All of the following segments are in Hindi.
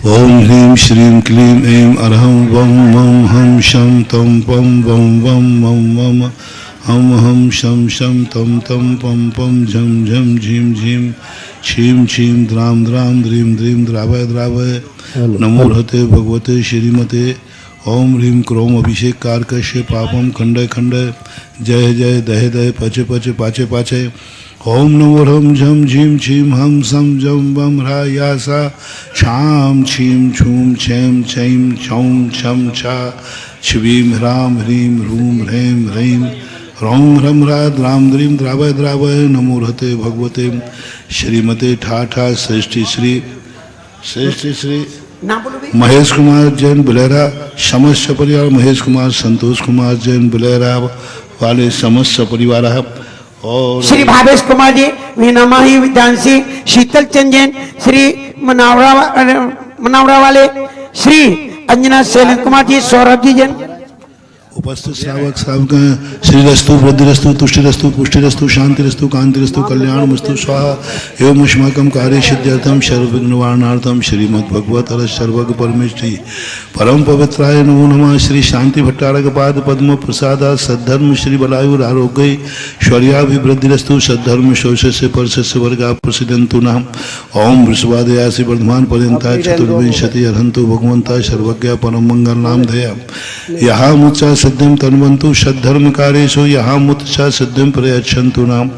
ओम ह्रीं श्रीं क्लीं ऐं अरहं वं मं हं शं तं पं वं वं मं मम हम हम शं शं तं तं पं पं झं झं झीं झीं छीं छीं द्रां द्रां द्रीं द्रीं द्रावय द्रावय नमो हते भगवते श्रीमते ओम ह्रीं क्रोम अभिषेक कारकश्य पापम खंडय खंडय जय जय दह दह पचे पचे पाचे पाचे ओम नमो ह्रं झं झीं छीं हं सं जं वं ह्रा या सा छां छीं छूं छें छैं छौं छं छा छ्वीं ह्रां ह्रीं ह्रूं ह्रैं ह्रैं ह्रौं ह्रं ह्रा द्रां द्रीं द्रावय द्रावय नमो हते भगवते श्रीमते ठा ठा श्रेष्ठी श्री महेश कुमार जैन बुलेरा समस्त परिवार महेश कुमार संतोष कुमार जैन बुलेरा वाले समस्त परिवार और भावेश कुमार जी वीनामाही विद्यांशी शीतल चंद जैन श्री मनावड़ा वाले श्री अंजना शैलेंद्र कुमार जी सौरभ जी जैन उपस्थित श्रावक श्रावक श्रीरस्तु वृद्धिरस्तु तुष्टिरस्तु पुष्टिरस्तु शांतिरस्तु कांतिरस्तु कल्याणमस्तु स्वाहा एवं अस्माकं कार्य सिद्ध्यर्थम सर्वविघ्न निवारणार्थम श्रीमद्भगवत सर्वज्ञ परमेष्ठी परम पवित्राय नमो नमः। श्री शांति भट्टारक पाद पद्म प्रसाद सद्धर्म श्री बलायुर आरोग्य शौर्याभिवृद्धिरस्तु सद्धर्म शौचस्य परस्य वर्गा प्रसिद्धंतु नाम ओम वृषभादयासि वर्धमान पर्यंता चतुर्विंशति अर्हंतु भगवंता सर्वज्ञ परम मंगल नाम धया यहाँ मुच्चा सिद्धिं तन्वन्तु सद्धर्मकारेषु यहाँ मुच्चा सिद्धिं प्रयच्छन्तु नाम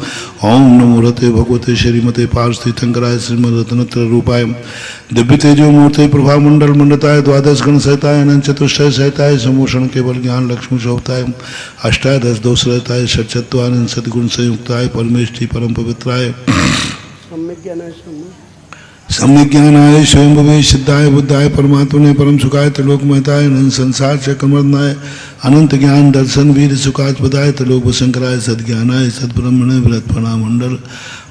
ओम नमो रते भगवते श्रीमते पार्थितंकराय श्रीमद्रत्नत्र रूपाय दिव्य तेजो मूर्ति प्रभा मंडल मंडताय द्वादश गण सहिताय अनंत चतुष्टय सहिताय समूषण केवल ज्ञान लक्ष्मी शोभताय अष्टादश दोष रहताय षट्चत्वानंद सद्गुण संयुक्ताय परमेष्ठी परम पवित्राय सम्यक ज्ञानाय स्वयं भवे सिद्धाय बुद्धाय परमात्मने परम सुखाय त्रिलोक महताय अनंत संसार चक्रमर्दनाय अनंत ज्ञान दर्शन वीर सुखास्पदाय त्रिलोक शंकराय सद्ज्ञानाय सद्ब्रह्मणे बृहत्फणा मंडल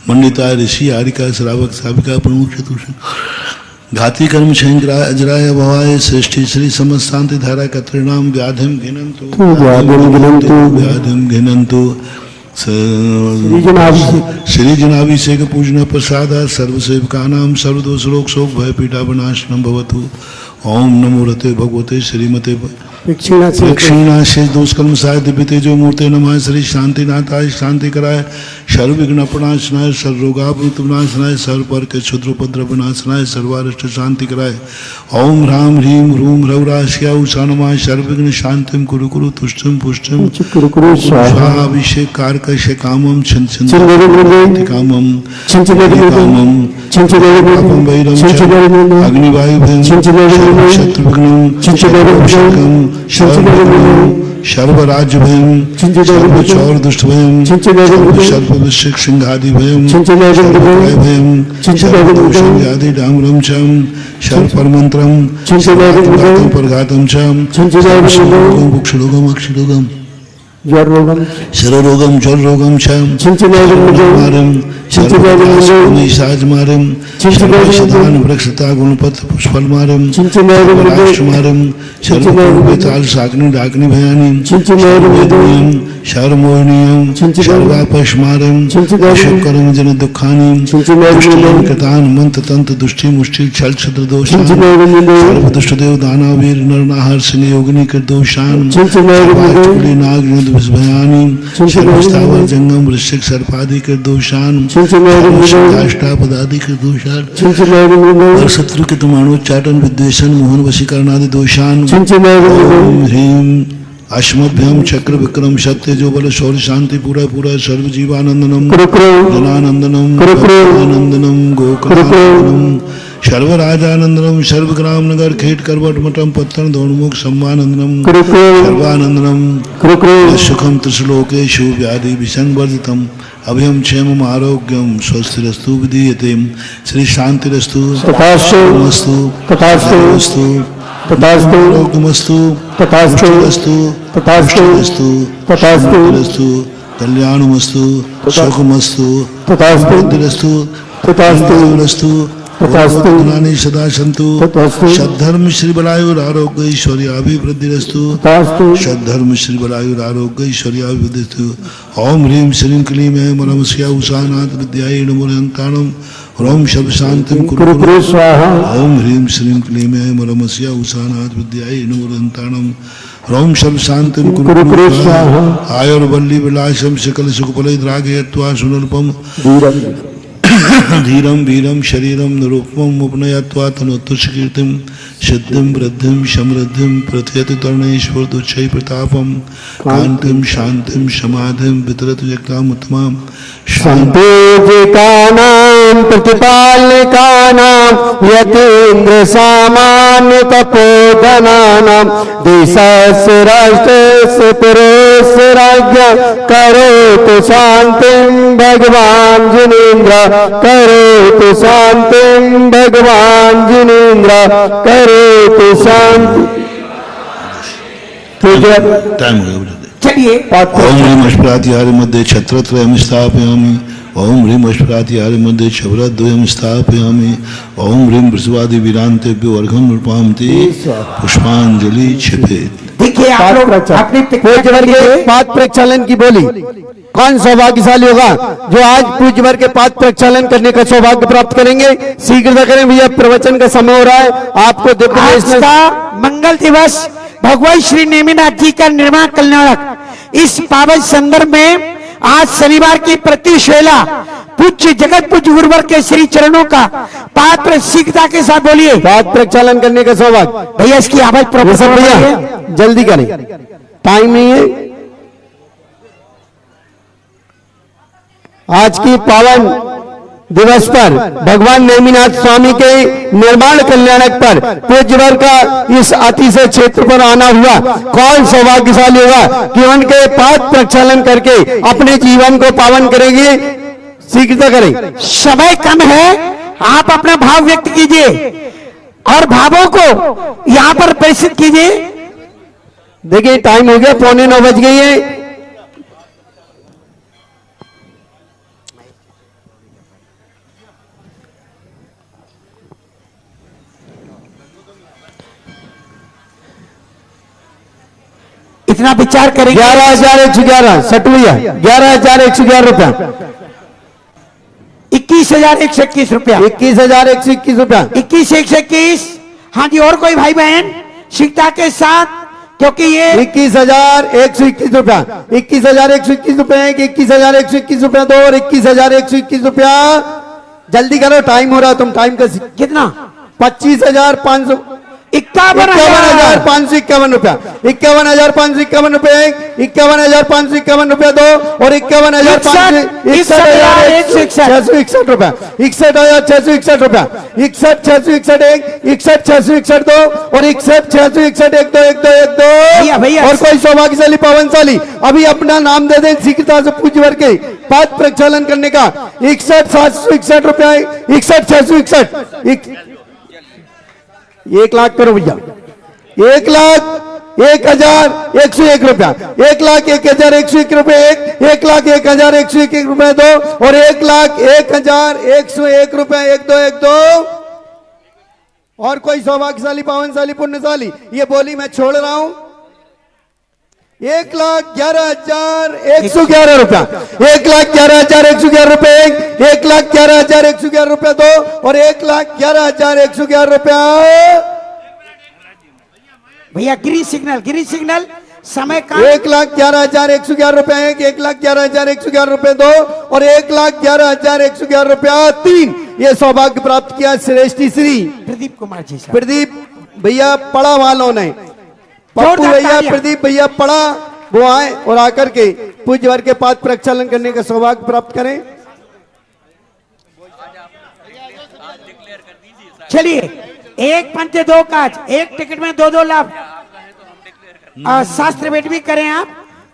मंडिताय ऋषि आरिका श्रावक श्राविका प्रमुख चतुर्ष घाती कर्म शंकराय अजराय भवाय श्रेष्ठी श्री समस्त शांति धारा कत्रिणाम व्याधिम घिनंतु श्री जनाभिषेक पूजन प्रसाद सर्वसेवकानां सर्वदोष रोग शोक भय पीड़ा विनाशनम भवतु ओम नमो रते भगवते श्रीमते दक्षिणाशेष दोषकर्म साय दिव्य तेजो मूर्ते नमः। श्री शांतिनाथाय शांति कराय सर्वविघ्न प्रणाशनाय सर्वरोगावृत विनाशनाय सर्वर के क्षुद्रोपद्र विनाशनाय सर्वारिष्ट शांति कराय ओम ह्रां ह्रीं ह्रूं ह्रौराश्या उषानमाय सर्वविघ्न शांतिम कुरु कुरु तुष्टिम पुष्टिम स्वाहाभिषेक कारकश्य कामम कामम कामम वैरम अग्निवायुभ्यं शत्रुघ्नं सर्वराज्यभयं सर्वचौरदुष्टभयं सर्वविश्व सिंहादिभयं सर्वभयं सर्वदोषव्याधि डाम्रं च सर्वपरमन्त्रं सर्वात्मघातं परघातं च सर्वशोकं बुक्षरोगं अक्षरोगं शररोगम ज्वररोगम छाम साजमारम शदान वृक्षता गुणपत पुष्पलमारम राष्ट्रमारम सर्वताल साग्नि डाग्नि भयानी शर्मोहनीयम सर्वापस्मारम शुकरम जन दुखानी कृतान मंत्र तंत्र दुष्टि मुष्टि छल छद्र दोषान सर्वदुष्टदेव दानवीर नरनाहर सिंह योगिनी कर दोषान नाग भयानी सर्वस्तावर जंगम वृश्चिक सर्पादि कर दोषान अष्टापदादि कर दोषान और शत्रु के तुमाणोच्चाटन विद्वेषण मोहन वशीकरणादि दोषान ओम ह्रीं अश्मभ्यम चक्र विक्रम सत्य जो बल शौर्य शांति पूरा पूरा सर्व जीवानंदनम जनानंदनम आनंदनम गोकुलानंदनम सर्वराजानंदनम सर्वग्राम नगर खेट करवट मठम पत्तन दौड़मुख सम्मानंदनम सर्वानंदनम सुखम त्रिश्लोकेषु व्याधि विसंवर्जितम अभयम क्षेमम आरोग्यम स्वस्तिरस्तु विधीयते श्री शांतिरस्तु तथास्तु तथास्तु आरोग्यमस्तु तथास्तु तथास्तु तथास्तु कल्याणमस्तु सुखमस्तु तथास्तु तथास्तु तथास्तु धनानि सदा सन्तु तथास्तु सद्धर्म श्री बलायुर आरोग्य ऐश्वर्याभिवृद्धिरस्तु तथास्तु सद्धर्म श्री बलायुर आरोग्य ऐश्वर्याभिवृद्धिरस्तु ओम ह्रीं श्रीं क्लीं ऐं नमस्या उषानाथ विद्यायै नमो नमः ओम शब शांतिं कुरु कुरु स्वाहा ओम ह्रीं श्रीं क्लीं ऐं नमस्या उषानाथ विद्यायै नमो नमः ओम शब शांतिं कुरु कुरु स्वाहा आयुर्वल्ली विलासम सकल सुखफलैर्द्रागयत्वा सुनल्पम धीरम वीरम शरीरम निरूपम उपनयत्वा तनोत्तुष्कीर्तिम सिद्धिं वृद्धिं समृद्धिं प्रथयति तरणेश्वर दुच्छै प्रतापम कांतिम शांतिम समाधिं वितरतु जगताम उत्तमाम शांतिकानां प्रतिपालकानां यतीन्द्र सामान्य तपोधनानां देशस्य राष्ट्रस्य पुरस्य राज्य करोतु शांतिं भगवान् जिनेन्द्र करोतु शांतिं भगवान् जिनेन्द्र करोतु शांति टाइम हो गया चलिए ओम ह्रीं अष्टाध्यायी मध्ये छत्रत्रयं स्थापयामि ओम ह्रीं अष्टाध्यायी मध्ये क्षवरद्वयं स्थापयामि ओम ह्रीं वृषभादि वीरांतेभ्यो अर्घ्यं अर्पयामि पुष्पांजलि क्षिपेत् देखिए आप लोग अपने पूज्यवर के पाद प्रक्षालन की बोली कौन सौभाग्यशाली होगा जो आज पूज्यवर के पाद प्रक्षालन करने का सौभाग्य प्राप्त करेंगे। शीघ्रता करें भैया, प्रवचन का समय हो रहा है। आपको दिव्य आज वैष्णव का मंगल दिवस भगवान श्री नेमिनाथ जी का निर्माण कल्याणक इस पावन संदर्भ में आज शनिवार की प्रतिशेला पूज्य जगत पूज्य गुरुवर के श्री चरणों का पात्र शीघ्रता के साथ बोलिए पाद प्रक्षालन करने का सौभाग्य। भैया इसकी आवाज प्रोफेसर भैया जल्दी करें, टाइम नहीं है। आज की पावन दिवस पर भगवान नेमिनाथ स्वामी के निर्माण कल्याणक पर पूज्यवर का इस अतिशय क्षेत्र पर आना हुआ कौन सौभाग्यशाली होगा कि उनके पाद प्रक्षालन करके अपने जीवन को पावन करेंगे। शीघ्रता करें, समय कम है, आप अपना भाव व्यक्त कीजिए और भावों को यहाँ पर प्रेषित कीजिए। देखिए टाइम हो गया, 8:45 बज गई है। इतना विचार करेंगे 11,111 सट भैया, 11,111 रुपया, 21,121 रुपया, 21,121 रुपया, 21,121। हाँ जी, और कोई भाई बहन शिक्षा के साथ, क्योंकि ये 21,121 रुपया, 21,121 रुपया, 21,121 रुपया दो और 21,121 रुपया। जल्दी करो, टाइम हो रहा, तुम टाइम का कितना 25,500 51,551 रुपया, 51,551 रुपया एक, 51,551 रुपया दो और 61,661 रुपया, 61,661 रुपया, 61,661 एक, 61,661 दो और 61,661 एक दो एक दो एक दो। भैया और कोई सौभाग्यशाली पावनशाली अभी अपना नाम दे दें शीघ्रता से पूज्यवर के पाद प्रक्षालन करने का। 61,761 रुपया, 61,661, 1 लाख करो भैया, 1,01,101 रुपया, 1,01,101 रुपया एक, 1,01,101 रुपया दो और 1,01,101 रुपया एक दो एक दो। और कोई सौभाग्यशाली पावनशाली पुण्यशाली ये बोली मैं छोड़ रहा हूं। 1,11,111 रुपया, 1,11,111 रुपया एक, 1,11,111 रुपया दो और 1,11,111 रुपया। भैया गिरी सिग्नल समय का 1,11,111 रुपया एक, 1,11,111 रुपया दो और 1,11,111 रुपया तीन। ये सौभाग्य प्राप्त किया श्रेष्ठी श्री प्रदीप कुमार जी साहब। प्रदीप भैया पड़ा वालों ने, पप्पू भैया प्रदीप भैया पड़ा, वो आए और आकर के पूज्यवर के पाद प्रक्षालन करने का सौभाग्य प्राप्त करें। चलिए, एक पंच दो काज, एक टिकट में 2-2 लाभ। शास्त्र भेंट भी करें आप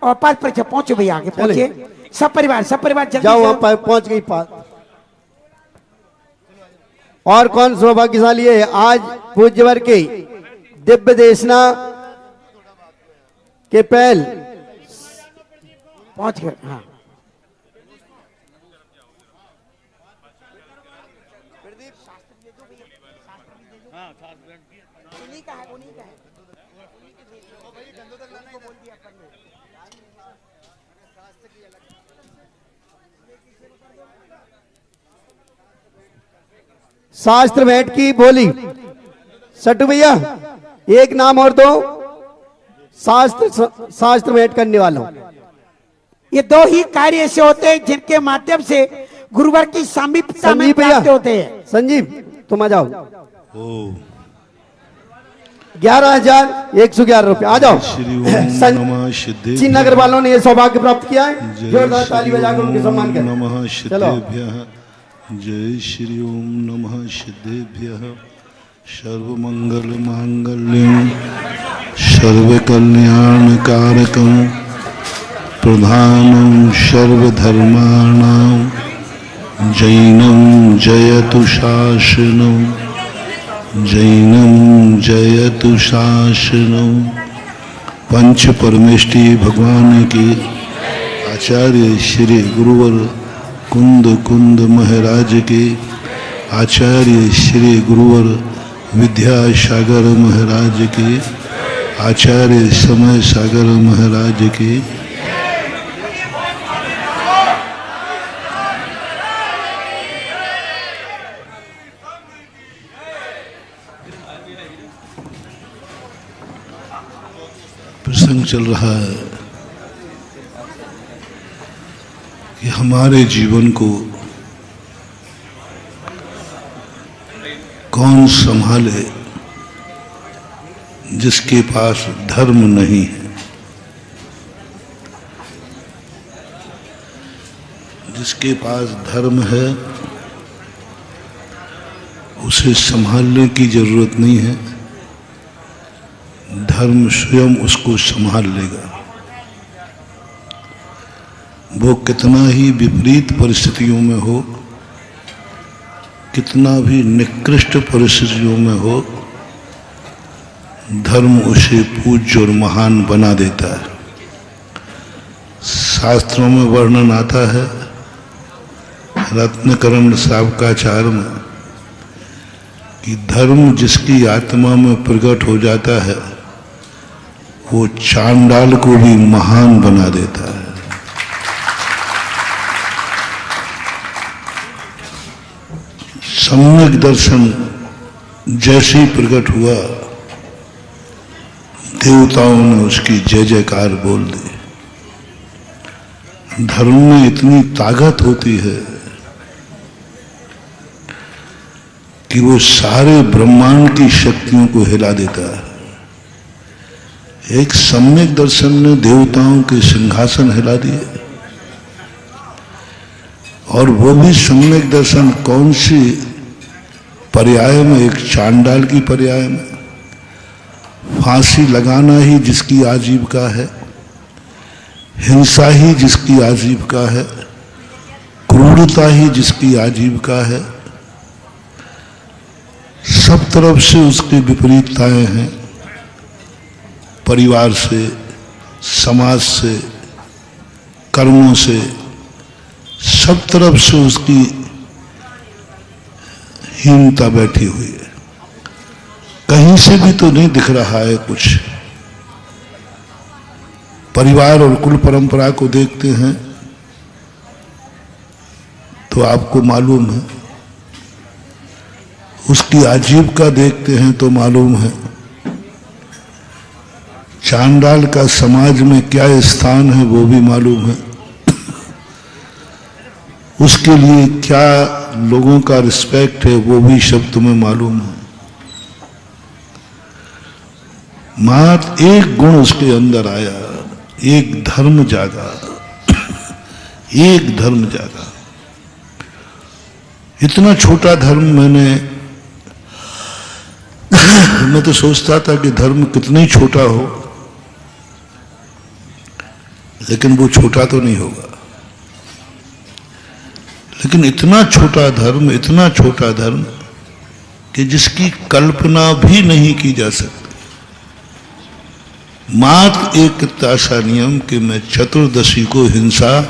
और पाद प्रक्षालन पहुंचे भैया, आगे पहुंचे सब परिवार जल्दी जाओ, पहुंच गई पाद। और कौन सौभाग्यशाली है आज पूज्यवर के दिव्य देशना के पहल पहुंच गए। हाँ, शास्त्र भेंट की बोली। सट्टू भैया एक नाम और दो शास्त्र भेंट करने वालों। ये दो ही कार्य ऐसे होते हैं जिनके माध्यम से गुरुवर की सामीप्यता में संजीव भैया, प्राप्त होते हैं। संजीव तुम आ जाओ। ओ 11,111 रुपए आ जाओ। श्री ओम नमः सिद्धेभ्यः। श्री नगर वालों ने ये सौभाग्य प्राप्त किया है। जोरदार ताली बजाकर उनके सम्मान करें। नमः चलो सिद्धेभ्यः। जय श्री ओम नमः सिद्धेभ्यः। सर्वमंगल मांगल्यं सर्वकल्याणकारकं प्रधानं सर्वधर्माणां जैनं जयतु शासनं जैनं जयतु शासनं। पंच परमेष्टि भगवान की आचार्य श्री गुरुवर कुंद महाराज के आचार्य श्री गुरुवर विद्यासागर महाराज के आचार्य समय सागर महाराज के प्रसंग चल रहा है कि हमारे जीवन को कौन संभाले जिसके पास धर्म नहीं है। जिसके पास धर्म है उसे संभालने की जरूरत नहीं है, धर्म स्वयं उसको संभाल लेगा। वो कितना ही विपरीत परिस्थितियों में हो, कितना भी निकृष्ट परिस्थितियों में हो, धर्म उसे पूज्य और महान बना देता है। शास्त्रों में वर्णन आता है रत्नकरण सावकाचार में कि धर्म जिसकी आत्मा में प्रकट हो जाता है वो चांडाल को भी महान बना देता है। सम्यक दर्शन जैसे ही प्रकट हुआ देवताओं ने उसकी जय जयकार बोल दी। धर्म में इतनी ताकत होती है कि वो सारे ब्रह्मांड की शक्तियों को हिला देता है। एक सम्यक दर्शन ने देवताओं के सिंहासन हिला दिए, और वो भी सम्यक दर्शन कौन सी पर्याय में, एक चांडाल की पर्याय में। फांसी लगाना ही जिसकी आजीविका है, हिंसा ही जिसकी आजीविका है, क्रूरता ही जिसकी आजीविका है, सब तरफ से उसकी विपरीतताएं हैं। परिवार से, समाज से, कर्मों से, सब तरफ से उसकी हीनता बैठी हुई है। कहीं से भी तो नहीं दिख रहा है कुछ। परिवार और कुल परंपरा को देखते हैं तो आपको मालूम है, उसकी आजीविका देखते हैं तो मालूम है, चांडाल का समाज में क्या स्थान है वो भी मालूम है, उसके लिए क्या लोगों का रिस्पेक्ट है वो भी सब तुम्हें मालूम है। मात्र एक गुण उसके अंदर आया, एक धर्म जागा, एक धर्म जागा। इतना छोटा धर्म मैं तो सोचता था कि धर्म कितना ही छोटा हो, लेकिन वो छोटा तो नहीं होगा। लेकिन इतना छोटा धर्म, इतना छोटा धर्म कि जिसकी कल्पना भी नहीं की जा सकती। मात्र एक ताशा नियम कि मैं चतुर्दशी को हिंसा,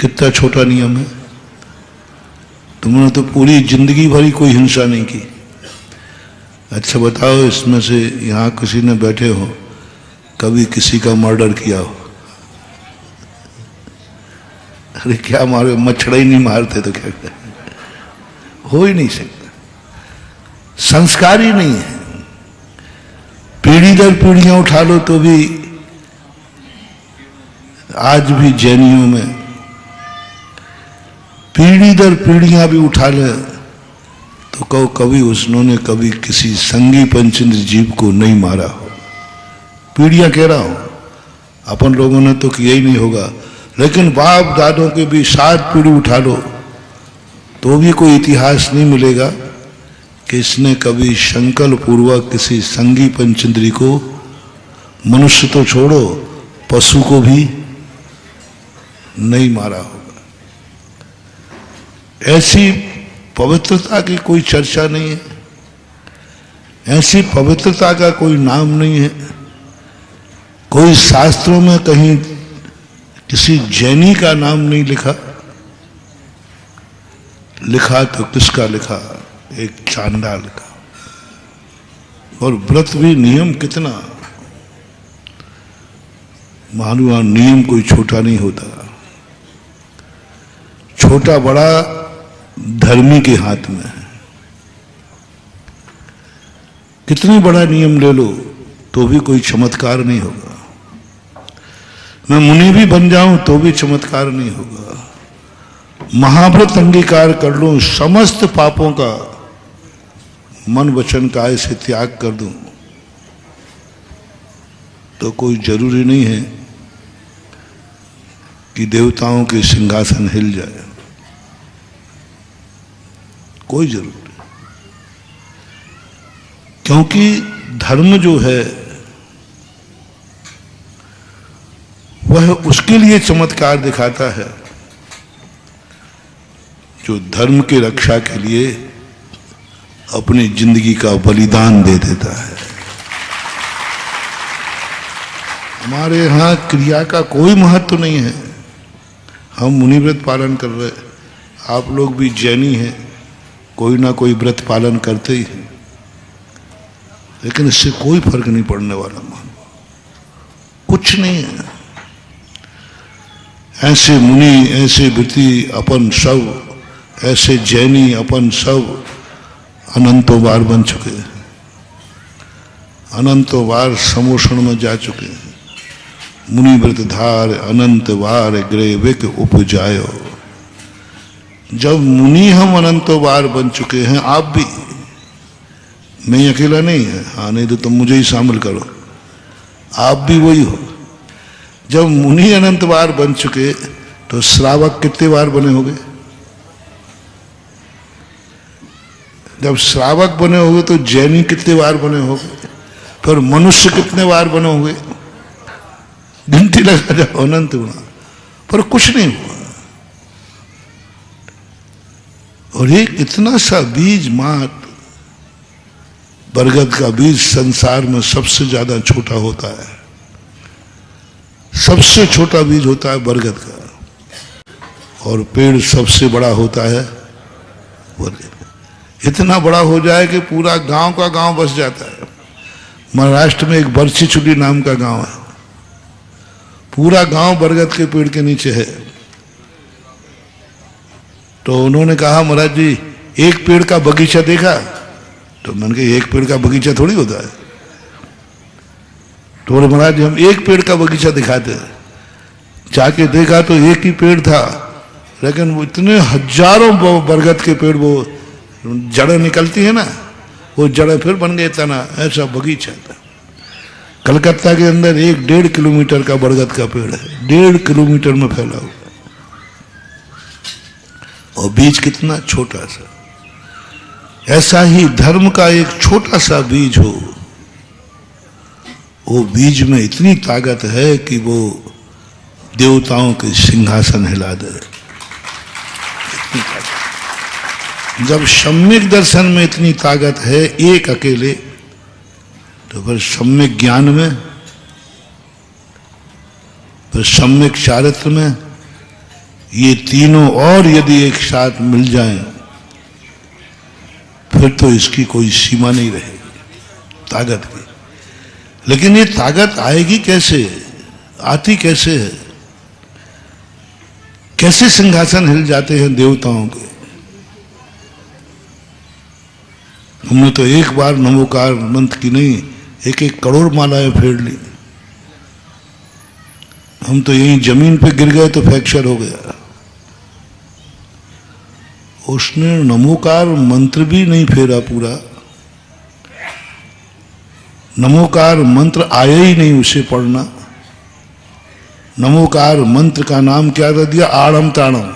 कितना छोटा नियम है। तुमने तो पूरी जिंदगी भरी कोई हिंसा नहीं की, अच्छा बताओ, इसमें से यहाँ किसी ने बैठे हो कभी किसी का मर्डर किया हो? अरे क्या मारे, मच्छर ही नहीं मारते तो क्या करें? हो ही नहीं सकता, संस्कार ही नहीं है। पीढ़ी दर पीढ़ियां उठा लो तो भी आज भी जैनियों में पीढ़ी दर पीढ़ियां भी उठा ले तो कहो कभी उसने कभी किसी संगी पंचेंद्र जीव को नहीं मारा हो। पीढ़ियां कह रहा हूं, अपन लोगों ने तो किया ही नहीं होगा, लेकिन बाप दादों के भी 7 पीढ़ी उठा लो तो भी कोई इतिहास नहीं मिलेगा कि इसने कभी संकल्प पूर्वक किसी संगी पंचेंद्री को, मनुष्य तो छोड़ो पशु को भी नहीं मारा होगा। ऐसी पवित्रता की कोई चर्चा नहीं है, ऐसी पवित्रता का कोई नाम नहीं है। कोई शास्त्रों में कहीं किसी जैनी का नाम नहीं लिखा, लिखा तो किसका लिखा? एक चांडाल का। और व्रत भी नियम कितना, मालूम नियम कोई छोटा नहीं होता, छोटा बड़ा धर्मी के हाथ में है। कितनी बड़ा नियम ले लो तो भी कोई चमत्कार नहीं होगा। मैं मुनि भी बन जाऊं तो भी चमत्कार नहीं होगा। महाव्रत अंगीकार कर लूं, समस्त पापों का मन वचन काय से त्याग कर दूं तो कोई जरूरी नहीं है कि देवताओं के सिंहासन हिल जाए, कोई जरूरत नहीं। क्योंकि धर्म जो है वह उसके लिए चमत्कार दिखाता है जो धर्म की रक्षा के लिए अपनी जिंदगी का बलिदान दे देता है। हमारे यहाँ क्रिया का कोई महत्व नहीं है। हम मुनि व्रत पालन कर रहे, आप लोग भी जैनी हैं, कोई ना कोई व्रत पालन करते ही हैं, लेकिन इससे कोई फर्क नहीं पड़ने वाला, मान कुछ नहीं है। ऐसे मुनि, ऐसे व्रती अपन सब, ऐसे जैनी अपन सब अनंतों बार बन चुके हैं, अनंतों बार समोषण में जा चुके हैं। मुनि व्रत धार अनंत बार ग्रेविक उपजायो। जब मुनि हम अनंतों बार बन चुके हैं, आप भी, मैं अकेला नहीं है, हाँ नहीं तो तुम मुझे ही शामिल करो, आप भी वही हो। जब मुनि अनंत बार बन चुके तो श्रावक कितने बार बने होंगे? जब श्रावक बने होंगे तो जैनी कितने बार बने होंगे? फिर मनुष्य कितने बार बने होंगे? गिनती लगा जाओ, अनंत गुना, पर कुछ नहीं हुआ। और एक इतना सा बीज मात्र, बरगद का बीज संसार में सबसे ज्यादा छोटा होता है, सबसे छोटा बीज होता है बरगद का, और पेड़ सबसे बड़ा होता है बरगद। इतना बड़ा हो जाए कि पूरा गांव का गांव बस जाता है। महाराष्ट्र में एक बरछीचुली नाम का गांव है, पूरा गांव बरगद के पेड़ के नीचे है। तो उन्होंने कहा, महाराज जी एक पेड़ का बगीचा देखा? तो मैंने कहा एक पेड़ का बगीचा थोड़ी होता है। तो बोले महाराज जी हम एक पेड़ का बगीचा दिखाते हैं। जाके देखा तो एक ही पेड़ था, लेकिन वो इतने हजारों बरगद के पेड़, वो जड़ें निकलती है ना, वो जड़ें फिर बन गए तना, ऐसा बगीचा था। कलकत्ता के अंदर 1-1.5 किलोमीटर का बरगद का पेड़ है, 1.5 किलोमीटर में फैला हुआ, और बीज कितना छोटा सा। ऐसा ही धर्म का एक छोटा सा बीज हो, वो बीज में इतनी ताकत है कि वो देवताओं के सिंहासन हिला दे। जब सम्यक दर्शन में इतनी ताकत है एक अकेले, तो फिर सम्यक ज्ञान में, फिर सम्यक चारित्र में, ये तीनों और यदि एक साथ मिल जाएं, फिर तो इसकी कोई सीमा नहीं रहेगी। ताकत की। लेकिन ये ताकत आएगी कैसे, आती कैसे है? कैसे सिंहासन हिल जाते हैं देवताओं के? हमने तो एक बार नमोकार मंत्र की नहीं, 1-1 करोड़ मालाएं फेर ली। हम तो यहीं जमीन पे गिर गए तो फ्रैक्चर हो गया। उसने नमोकार मंत्र भी नहीं फेरा पूरा। नमोकार मंत्र आया ही नहीं उसे पढ़ना। नमोकार मंत्र का नाम क्या कर दिया? आड़म ताड़म।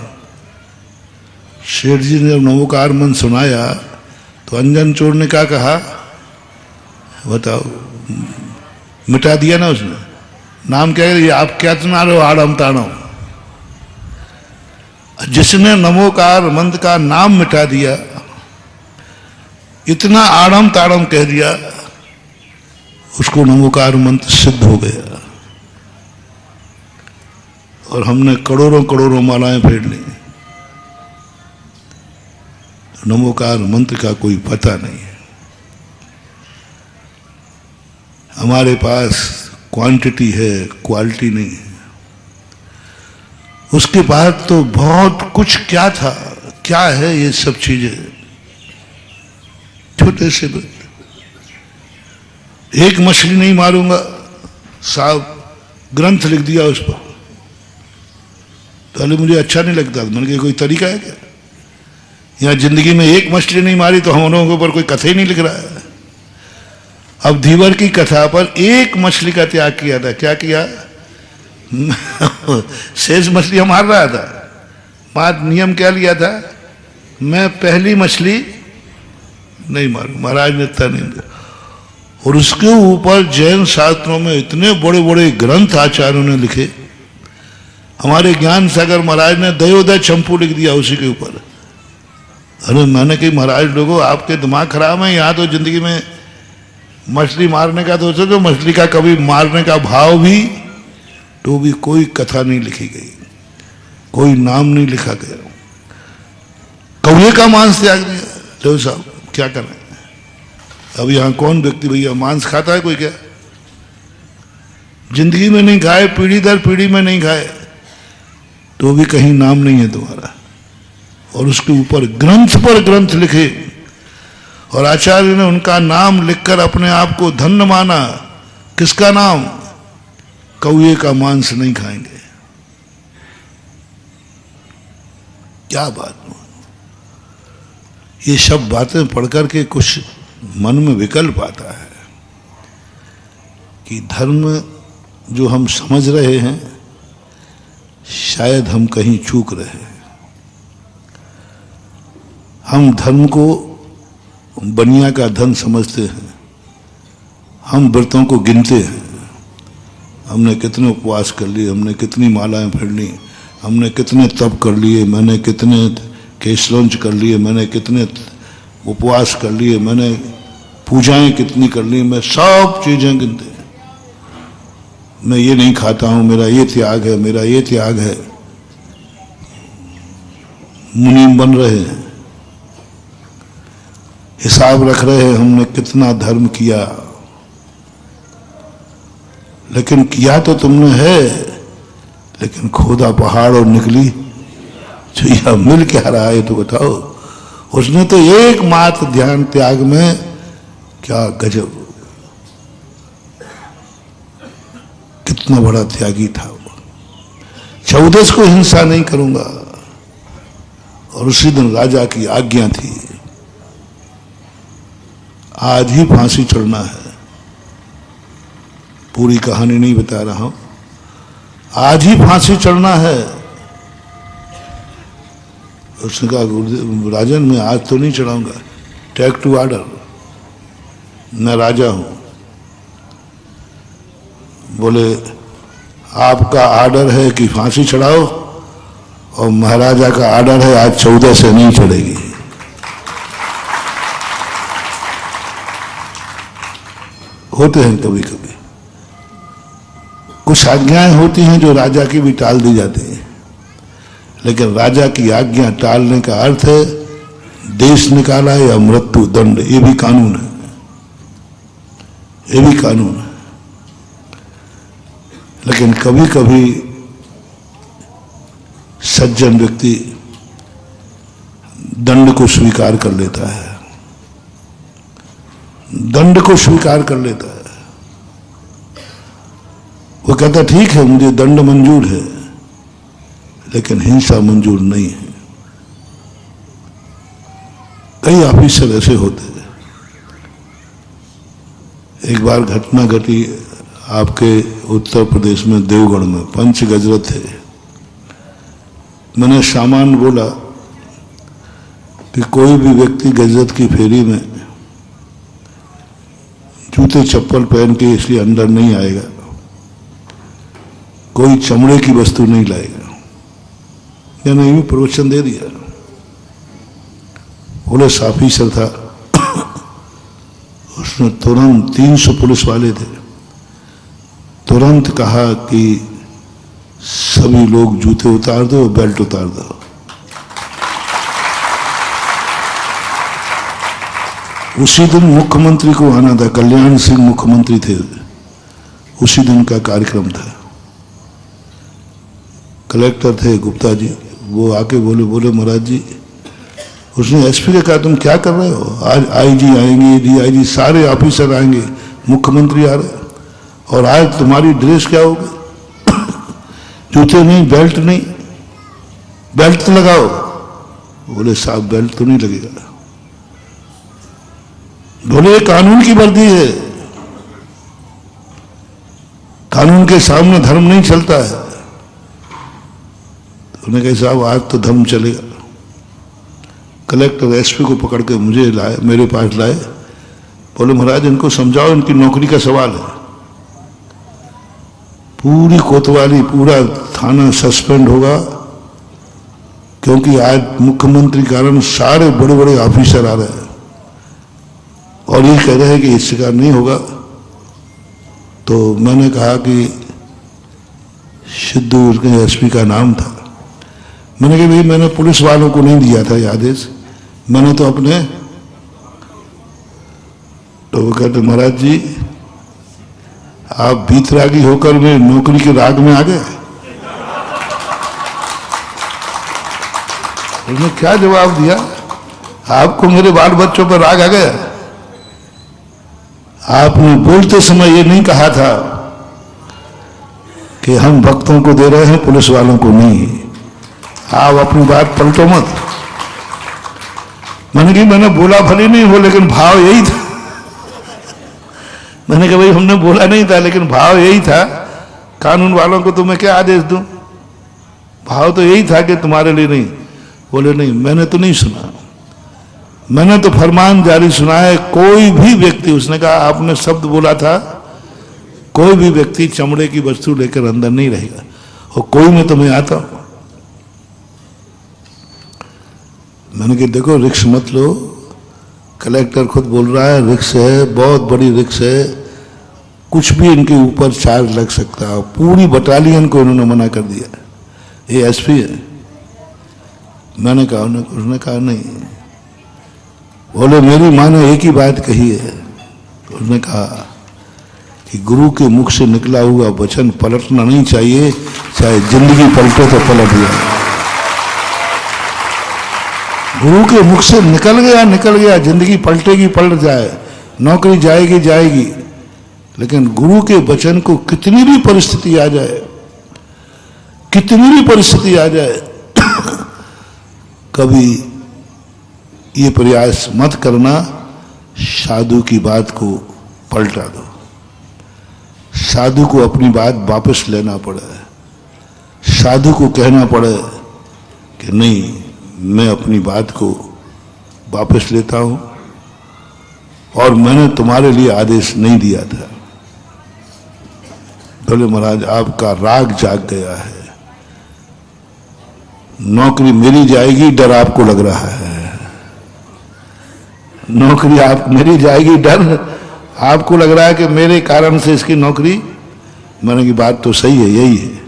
शेठ जी ने जब नमोकार मंत्र सुनाया तो अंजन चोर ने क्या कहा बताओ? मिटा दिया ना उसने। नाम क्या है? ये आप क्या सुना रहे हो? आड़म ताड़म। जिसने नमोकार मंत्र का नाम मिटा दिया, इतना आड़म ताड़म कह दिया, उसको नमोकार मंत्र सिद्ध हो गया। और हमने करोड़ों करोड़ों मालाएं फेर ली। नमोकार मंत्र का कोई पता नहीं है। हमारे पास क्वांटिटी है, क्वालिटी नहीं है। उसके बाद तो बहुत कुछ क्या था, क्या है ये सब चीजें। छोटे से एक मछली नहीं मारूंगा, साहब ग्रंथ लिख दिया उस पर। पहले मुझे अच्छा नहीं लगता था, मैंने कहा कोई तरीका है क्या? यहाँ जिंदगी में एक मछली नहीं मारी तो हम लोगों के ऊपर कोई कथा ही नहीं लिख रहा है। अब धीवर की कथा पर एक मछली का त्याग किया था। क्या किया? शेष मछली मार रहा था। बात नियम क्या लिया था? मैं पहली मछली नहीं मारू। महाराज ने इतना नहीं दिया। और उसके ऊपर जैन शास्त्रों में इतने बड़े बड़े ग्रंथ आचार्यों ने लिखे। हमारे ज्ञान सागर महाराज ने दयोदय चंपू लिख दिया उसी के ऊपर। अरे मैंने कही महाराज लोगों आपके दिमाग खराब है। यहाँ तो जिंदगी में मछली मारने का तो सोचो, मछली का कभी मारने का भाव भी, तो भी कोई कथा नहीं लिखी गई, कोई नाम नहीं लिखा गया। कौवे का मांस त्याग दिया। लो साहब क्या करें? अब यहाँ कौन व्यक्ति भैया मांस खाता है कोई? क्या जिंदगी में नहीं खाए, पीढ़ी दर पीढ़ी में नहीं खाए, तो भी कहीं नाम नहीं है तुम्हारा। और उसके ऊपर ग्रंथ पर ग्रंथ लिखे और आचार्य ने उनका नाम लिखकर अपने आप को धन्य माना। किसका नाम? कौवे का मांस नहीं खाएंगे। क्या बात! ये सब बातें पढ़कर के कुछ मन में विकल्प आता है कि धर्म जो हम समझ रहे हैं शायद हम कहीं चूक रहे हैं। हम धर्म को बनिया का धन समझते हैं। हम व्रतों को गिनते हैं। हमने कितने उपवास कर लिए, हमने कितनी मालाएं फेर ली, हमने कितने तप कर लिए, मैंने कितने केशलंच कर लिए, मैंने कितने उपवास कर लिए, मैंने पूजाएं कितनी कर ली। मैं सब चीजें गिनते हैं। मैं ये नहीं खाता हूं, मेरा ये त्याग है, मेरा ये त्याग है। मुनीम बन रहे हैं, हिसाब रख रहे हैं हमने कितना धर्म किया। लेकिन किया तो तुमने है, लेकिन खोदा पहाड़ और निकली चुईया मिल क्या रहा है तो बताओ। उसने तो एकमात्र ध्यान त्याग में क्या गजब, कितना बड़ा त्यागी था वो। 14 को हिंसा नहीं करूंगा, और उसी दिन राजा की आज्ञा थी आज ही फांसी चढ़ना है। पूरी कहानी नहीं बता रहा हूं, आज ही फांसी चढ़ना है। उसने कहा राजन मैं आज तो नहीं चढ़ाऊंगा, टेक टू ऑर्डर, मैं राजा हूं। बोले आपका आर्डर है कि फांसी चढ़ाओ, और महाराजा का आर्डर है आज 14 से नहीं चढ़ेगी। होते हैं कभी कभी कुछ आज्ञाएं होती हैं जो राजा की भी टाल दी जाती हैं, लेकिन राजा की आज्ञा टालने का अर्थ है देश निकाला या मृत्यु दंड। ये भी कानून है। ये भी कानून है। लेकिन कभी कभी सज्जन व्यक्ति दंड को स्वीकार कर लेता है, दंड को स्वीकार कर लेता है। वो कहता ठीक है मुझे दंड मंजूर है, लेकिन हिंसा मंजूर नहीं है। कई ऑफिसर ऐसे होते हैं। एक बार घटना घटी आपके उत्तर प्रदेश में देवगढ़ में, पंच गजरत थे। मैंने सामान बोला कि कोई भी व्यक्ति गजरत की फेरी में जूते चप्पल पहन के इसलिए अंदर नहीं आएगा, कोई चमड़े की वस्तु नहीं लाएगा। मैंने यूं प्रवचन दे दिया। पुलिस ऑफिसर था, उसने तुरंत 300 पुलिस वाले थे, तुरंत कहा कि सभी लोग जूते उतार दो, बेल्ट उतार दो। उसी दिन मुख्यमंत्री को आना था, कल्याण सिंह मुख्यमंत्री थे, उसी दिन का कार्यक्रम था। कलेक्टर थे गुप्ता जी, वो आके बोले महाराज जी, उसने एसपी ने कहा तुम क्या कर रहे हो, आज आईजी आएंगे, डीआईजी सारे ऑफिसर आएंगे, मुख्यमंत्री आ रहे, और आज तुम्हारी ड्रेस क्या होगी, जूते नहीं, बेल्ट नहीं, बेल्ट तो लगाओ। बोले साहब बेल्ट तो नहीं लगेगा। बोले कानून की वर्दी है, कानून के सामने धर्म नहीं चलता है। तो उन्होंने कहा साहब आज तो धर्म चलेगा। कलेक्टर एसपी को पकड़ के मुझे लाए, मेरे पास लाए, बोले महाराज इनको समझाओ, इनकी नौकरी का सवाल है। पूरी कोतवाली, पूरा थाना सस्पेंड होगा, क्योंकि आज मुख्यमंत्री कारण सारे बड़े बड़े ऑफिसर आ रहे हैं और ये कह रहे हैं कि इससे कार्य नहीं होगा। तो मैंने कहा कि सिद्धू उसके एसपी का नाम था। मैंने कहा भाई मैंने पुलिस वालों को नहीं दिया था ये आदेश, मैंने तो अपने। तो वो कहते महाराज जी आप बीतरागी होकर मेरी नौकरी के राग में आ गए। उसने क्या जवाब दिया, आपको मेरे बाल बच्चों पर राग आ गया। आपने बोलते समय ये नहीं कहा था कि हम भक्तों को दे रहे हैं, पुलिस वालों को नहीं। आप अपनी बात पलटो मत। मैंने कहा मैंने बोला भले नहीं हो, लेकिन भाव यही था। मैंने कहा भाई हमने बोला नहीं था, लेकिन भाव यही था। कानून वालों को तो मैं क्या आदेश दूं, भाव तो यही था कि तुम्हारे लिए नहीं। बोले नहीं मैंने तो नहीं सुना, मैंने तो फरमान जारी सुना है। कोई भी व्यक्ति, उसने कहा आपने शब्द बोला था कोई भी व्यक्ति चमड़े की वस्तु लेकर अंदर नहीं रहेगा, और कोई में तो मैं आता हूं। मैंने कहा देखो रिक्स मत लो, कलेक्टर खुद बोल रहा है रिक्स है, बहुत बड़ी रिक्स है, कुछ भी इनके ऊपर चार्ज लग सकता है। पूरी बटालियन को इन्होंने मना कर दिया, ये एसपी है। मैंने कहा, उसने कहा नहीं। बोले मेरी माँ ने एक ही बात कही है, उसने कहा कि गुरु के मुख से निकला हुआ वचन पलटना नहीं चाहिए, चाहे जिंदगी पलटे तो पलट जाए। गुरु के मुख से निकल गया, जिंदगी पलटेगी पलट जाए, नौकरी जाएगी जाएगी, लेकिन गुरु के वचन को कितनी भी परिस्थिति आ जाए, कितनी भी परिस्थिति आ जाए, कभी ये प्रयास मत करना साधु की बात को पलटा दो। साधु को अपनी बात वापस लेना पड़े, साधु को कहना पड़े कि नहीं मैं अपनी बात को वापस लेता हूं और मैंने तुम्हारे लिए आदेश नहीं दिया था। बोले महाराज आपका राग जाग गया है, नौकरी मेरी जाएगी डर आपको लग रहा है, नौकरी आप मेरी जाएगी डर आपको लग रहा है कि मेरे कारण से इसकी नौकरी। मैंने की बात तो सही है, यही है,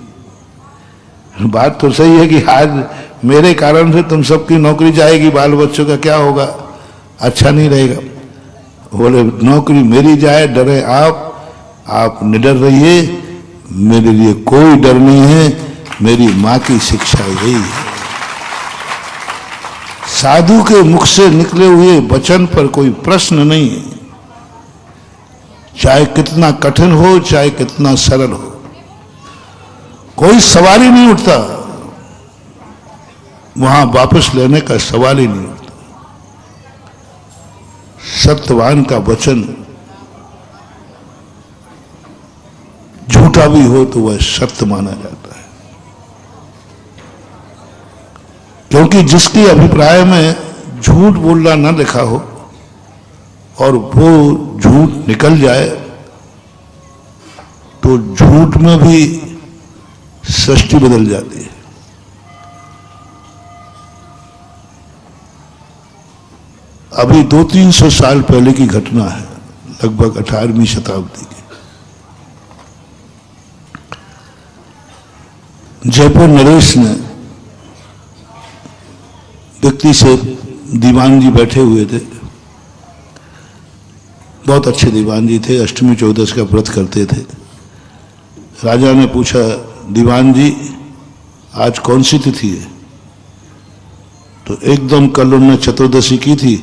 बात तो सही है कि आज मेरे कारण से तुम सबकी नौकरी जाएगी, बाल बच्चों का क्या होगा, अच्छा नहीं रहेगा। बोले नौकरी मेरी जाए डरे आप निडर रहिए, मेरे लिए कोई डर नहीं है, मेरी मां की शिक्षा यही है। साधु के मुख से निकले हुए वचन पर कोई प्रश्न नहीं है, चाहे कितना कठिन हो, चाहे कितना सरल हो, कोई सवाल ही नहीं उठता, वहां वापस लेने का सवाल ही नहीं उठता। सत्यवान का वचन झूठा भी हो तो वह सत्य माना जाता है, क्योंकि जिसके अभिप्राय में झूठ बोलना न लिखा हो और वो झूठ निकल जाए तो झूठ में भी सृष्टि बदल जाती है। अभी 200-300 साल पहले की घटना है, लगभग 18वीं शताब्दी की। जयपुर नरेश ने व्यक्ति से, दीवान जी बैठे हुए थे, बहुत अच्छे दीवान जी थे, अष्टमी चौदस का व्रत करते थे। राजा ने पूछा, दीवान जी आज कौन सी तिथि है? तो एकदम कल उन्होंने चतुर्दशी की थी,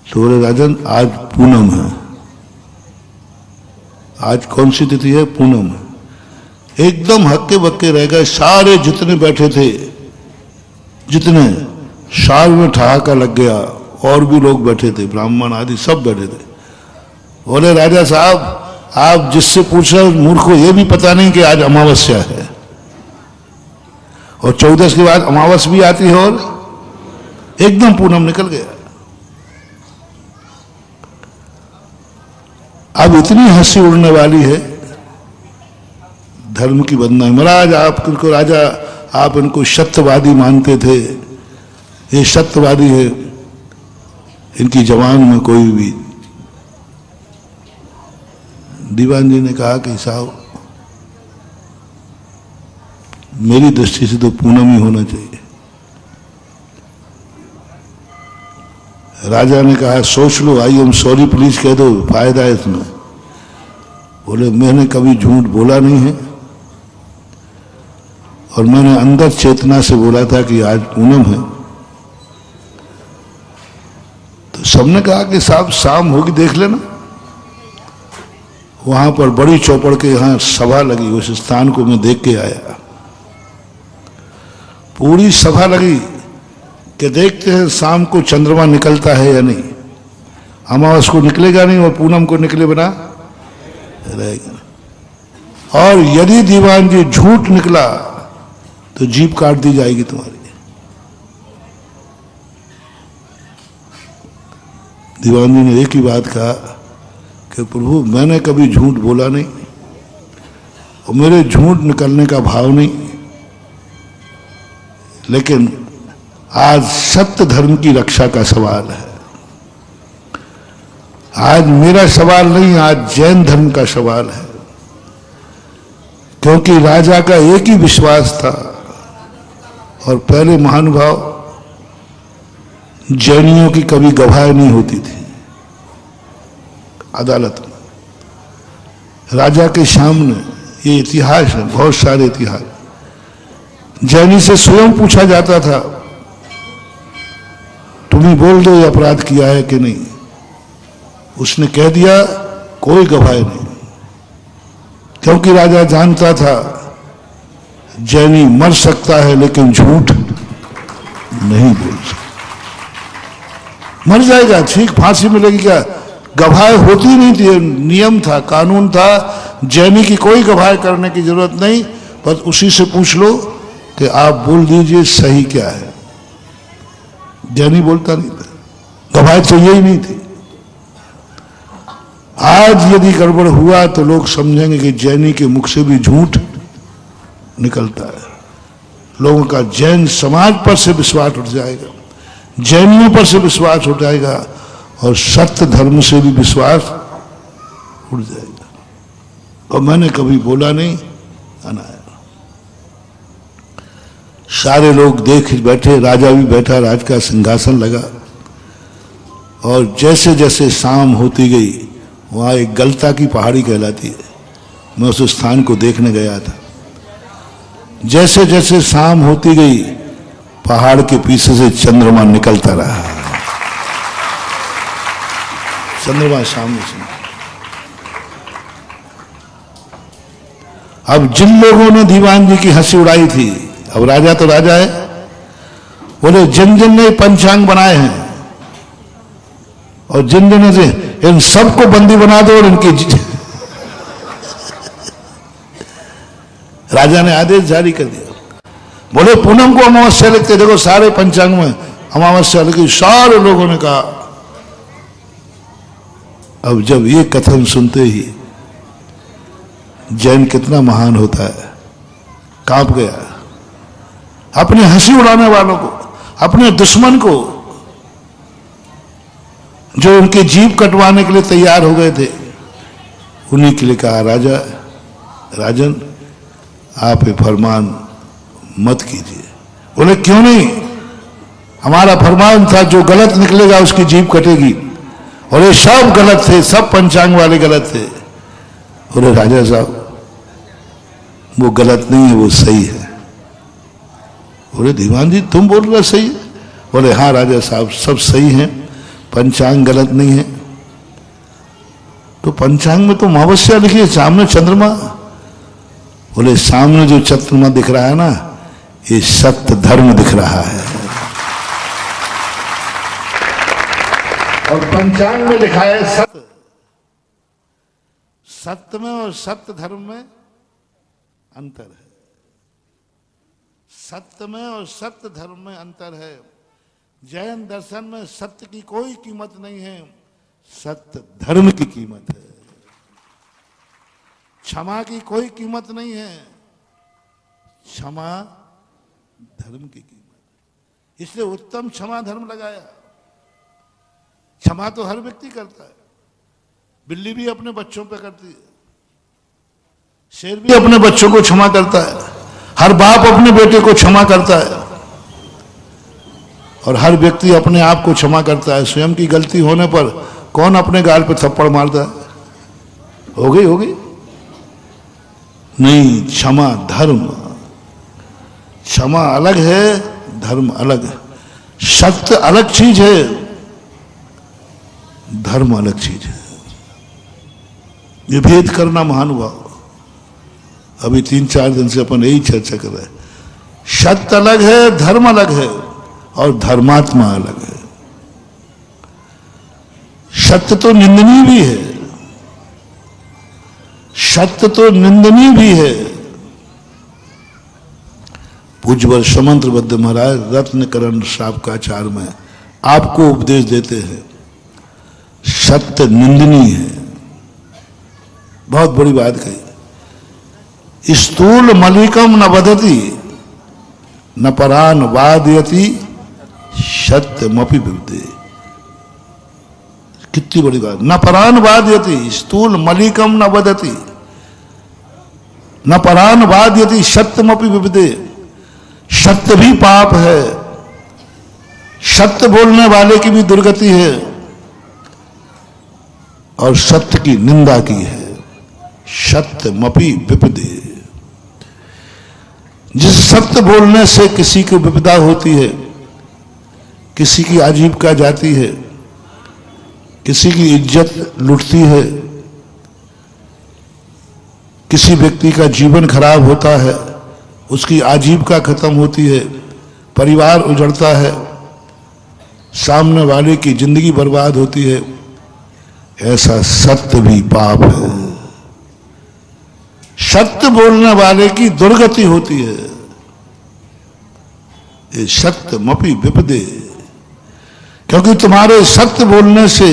तो बोले राजन आज पूनम है। आज कौन सी तिथि है? पूनम है। एकदम हक्के बक्के रह गए, सारे जितने बैठे थे, जितने साल में ठहाका लग गया, और भी लोग बैठे थे, ब्राह्मण आदि सब बैठे थे। बोले राजा साहब आप जिससे पूछ रहे हो मूर्ख को यह भी पता नहीं कि आज अमावस्या है, और 14 के बाद अमावस भी आती है, और एकदम पूनम निकल गया। अब इतनी हंसी उड़ने वाली है, धर्म की बदनामी। महाराज आप इनको राजा, आप इनको सत्यवादी मानते थे, ये सत्यवादी है, इनकी जबान में कोई भी। दीवान जी ने कहा कि साहब मेरी दृष्टि से तो पूनम ही होना चाहिए। राजा ने कहा सोच लो, आई एम सॉरी प्लीज कह दो, फायदा है इसमें। बोले मैंने कभी झूठ बोला नहीं है, और मैंने अंदर चेतना से बोला था कि आज पूनम है। तो सबने कहा कि साहब शाम होगी देख लेना। वहां पर बड़ी चौपड़ के यहां सभा लगी, उस स्थान को मैं देख के आया। पूरी सभा लगी कि देखते हैं शाम को चंद्रमा निकलता है या नहीं। अमावस को निकलेगा नहीं और पूनम को निकले बिना रहेगा। और यदि दीवान जी झूठ निकला तो जीभ काट दी जाएगी तुम्हारी। दीवान जी ने एक ही बात कहा कि प्रभु मैंने कभी झूठ बोला नहीं, और मेरे झूठ निकलने का भाव नहीं, लेकिन आज सत्य धर्म की रक्षा का सवाल है। आज मेरा सवाल नहीं, आज जैन धर्म का सवाल है, क्योंकि राजा का एक ही विश्वास था, और पहले महानुभाव जैनियों की कभी गवाही नहीं होती थी अदालत में। राजा के सामने ये इतिहास है, बहुत सारे इतिहास। जैनी से स्वयं पूछा जाता था तुम्हें बोल दो ये अपराध किया है कि नहीं। उसने कह दिया कोई गवाही नहीं, क्योंकि राजा जानता था जैनी मर सकता है लेकिन झूठ नहीं बोल सकता। मर जाएगा ठीक, फांसी मिलेगी, क्या गवाही होती नहीं थी, नियम था, कानून था, जैनी की कोई गवाही करने की जरूरत नहीं, बस उसी से पूछ लो कि आप बोल दीजिए सही क्या है। जैनी बोलता नहीं था, गवाही चाहिए ही नहीं थी। आज यदि गड़बड़ हुआ तो लोग समझेंगे कि जैनी के मुख से भी झूठ निकलता है। लोगों का जैन समाज पर से विश्वास उठ जाएगा, जैनियों पर से विश्वास उठ जाएगा, और सत्य धर्म से भी विश्वास उठ जाएगा। और मैंने कभी बोला नहीं, अनाया। सारे लोग देख बैठे, राजा भी बैठा, राज का सिंहासन लगा। और जैसे जैसे शाम होती गई, वहाँ एक गलता की पहाड़ी कहलाती है, मैं उस स्थान को देखने गया था। जैसे जैसे शाम होती गई, पहाड़ के पीछे से चंद्रमा निकलता रहा। चंद्रमा सामने से। अब जिन लोगों ने दीवान जी की हंसी उड़ाई थी, अब राजा तो राजा है, बोले जिन जिन ने पंचांग बनाए हैं और जिन जिन से इन सबको बंदी बना दो और इनकी राजा ने आदेश जारी कर दिया। बोले पूनम को अमावस्या लिखते, देखो सारे पंचांग में अमावस्या लिखी। सारे लोगों ने कहा। अब जब ये कथन सुनते ही जैन कितना महान होता है, कांप गया। अपने हंसी उड़ाने वालों को, अपने दुश्मन को, जो उनके जीभ कटवाने के लिए तैयार हो गए थे, उन्हीं के लिए कहा, राजा राजन आप ये फरमान मत कीजिए। बोले क्यों नहीं? हमारा फरमान था जो गलत निकलेगा उसकी जीभ कटेगी, और ये सब गलत थे, सब पंचांग वाले गलत थे। बोले राजा साहब वो गलत नहीं है, वो सही है। बोले दीवान जी तुम बोल रहे सही है? बोले हाँ राजा साहब सब सही है, पंचांग गलत नहीं है। तो पंचांग में तो अमावस्या लिखी है, सामने चंद्रमा। बोले सामने जो चंद्रमा दिख रहा है ना, ये सत्य धर्म दिख रहा है, और पंचांग में लिखा है सत्य। सत्य में और सत्य धर्म में अंतर है। सत्य में और सत्य धर्म में अंतर है। जैन दर्शन में सत्य की कोई कीमत नहीं है, सत्य धर्म की कीमत है। क्षमा की कोई कीमत नहीं है, क्षमा धर्म की कीमत। इसलिए उत्तम क्षमा धर्म लगाया। क्षमा तो हर व्यक्ति करता है, बिल्ली भी अपने बच्चों पे करती है, शेर भी अपने बच्चों को क्षमा करता है, हर बाप अपने बेटे को क्षमा करता है, और हर व्यक्ति अपने आप को क्षमा करता है। स्वयं की गलती होने पर कौन अपने गाल पे थप्पड़ मारता है? हो गई नहीं। क्षमा धर्म, क्षमा अलग है, धर्म अलग है। सत्य अलग चीज है, धर्म अलग चीज है। ये भेद करना महानुभाव। अभी 3-4 दिन से अपन यही चर्चा कर रहे हैं। सत्य अलग है, धर्म अलग है, और धर्मात्मा अलग है। सत्य तो निंदनीय भी है, सत्य तो निंदनीय भी है। पूज्यवर समंत्रबद्ध महाराज रत्नकरण शापकाचार में आपको उपदेश देते हैं, सत्य निंदनीय है। बहुत बड़ी बात कही। स्थूल मलिकम न वदति न परान वादयति सत्यमपि विद्ये। कितनी बड़ी बात। न परान वादयति, स्थूल मलिकम न वदति न परान वादयति सत्यमपि विद्ये। सत्य भी पाप है, सत्य बोलने वाले की भी दुर्गति है, और सत्य की निंदा की है। सत्यमपि विपदे। जिस सत्य बोलने से किसी को विपदा होती है, किसी की आजीविका जाती है, किसी की इज्जत लुटती है, किसी व्यक्ति का जीवन खराब होता है, उसकी आजीविका खत्म होती है, परिवार उजड़ता है, सामने वाले की जिंदगी बर्बाद होती है, ऐसा सत्य भी पाप है। सत्य बोलने वाले की दुर्गति होती है। ये सत्यमपि विपदे। क्योंकि तुम्हारे सत्य बोलने से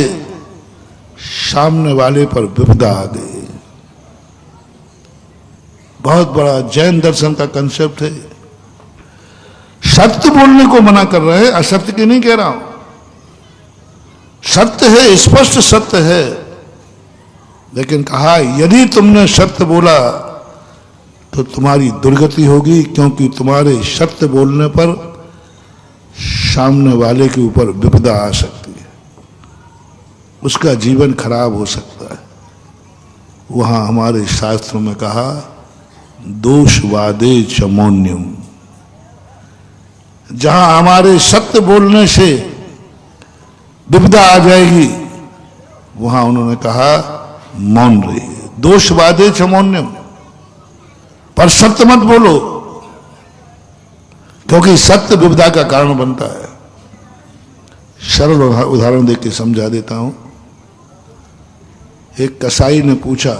सामने वाले पर विपदा आ गई। बहुत बड़ा जैन दर्शन का कंसेप्ट है। सत्य बोलने को मना कर रहे हैं, असत्य की नहीं कह रहा हूं। सत्य है, स्पष्ट सत्य है, लेकिन कहा यदि तुमने सत्य बोला तो तुम्हारी दुर्गति होगी, क्योंकि तुम्हारे सत्य बोलने पर सामने वाले के ऊपर विपदा आ सकती है। उसका जीवन खराब हो सकता है। वहां हमारे शास्त्रों में कहा दोषवादे च मौन्यम, जहां हमारे सत्य बोलने से विपदा आ जाएगी वहां उन्होंने कहा मौन रहिए। दोषवादे च मौन्यम, पर सत्य मत बोलो, क्योंकि सत्य विपदा का कारण बनता है। सरल उदाहरण देकर समझा देता हूं। एक कसाई ने पूछा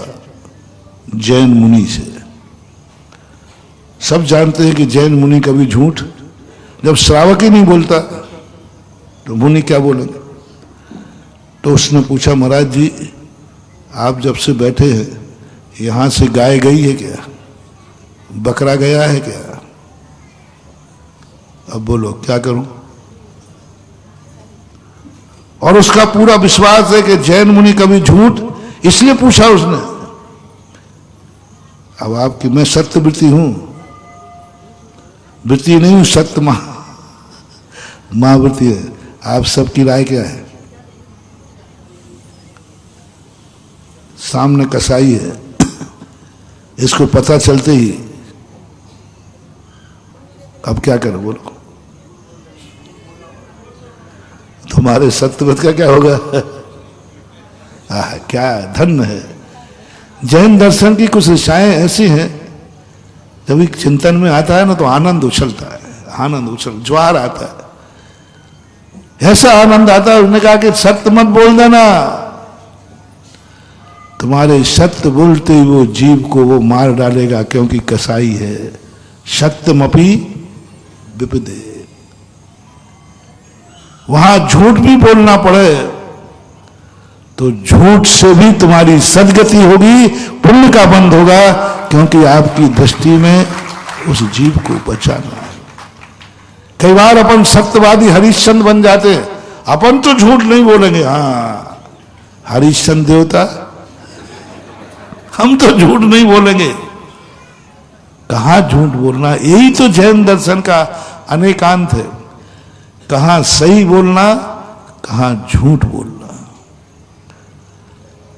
जैन मुनि से, सब जानते हैं कि जैन मुनि कभी झूठ, जब श्रावक ही नहीं बोलता तो मुनि क्या बोलेंगे। तो उसने पूछा महाराज जी, आप जब से बैठे हैं यहां से गाय गई है क्या, बकरा गया है क्या? अब बोलो क्या करूं? और उसका पूरा विश्वास है कि जैन मुनि कभी झूठ, इसलिए पूछा उसने। अब आपकी मैं सत्यवृत्ति हूं, वृत्ति नहीं हूं, सत्य महावृत्ति है। आप सबकी राय क्या है? सामने कसाई है, इसको पता चलते ही अब क्या करो बोलो? तुम्हारे सत्यवत का क्या होगा? क्या धन्य है। जैन दर्शन की कुछ दिशाएं ऐसी हैं, जब एक चिंतन में आता है ना तो आनंद उछलता है, आनंद उछल ज्वार आता है, ऐसा आनंद आता है। उसने कहा कि सत्य मत बोल देना, तुम्हारे सत्य बोलते ही वो जीव को वो मार डालेगा, क्योंकि कसाई है। सत्यमपि विपदे, वहां झूठ भी बोलना पड़े तो झूठ से भी तुम्हारी सदगति होगी, पुण्य का बंद होगा, क्योंकि आपकी दृष्टि में उस जीव को बचाना है। कई बार अपन सत्यवादी हरिश्चंद्र बन जाते हैं, अपन तो झूठ नहीं बोलेंगे। हाँ, हरिश्चंद्र देवता, हम तो झूठ नहीं बोलेंगे। कहां झूठ बोलना, यही तो जैन दर्शन का अनेकांत है। कहां सही बोलना, कहां झूठ बोलना।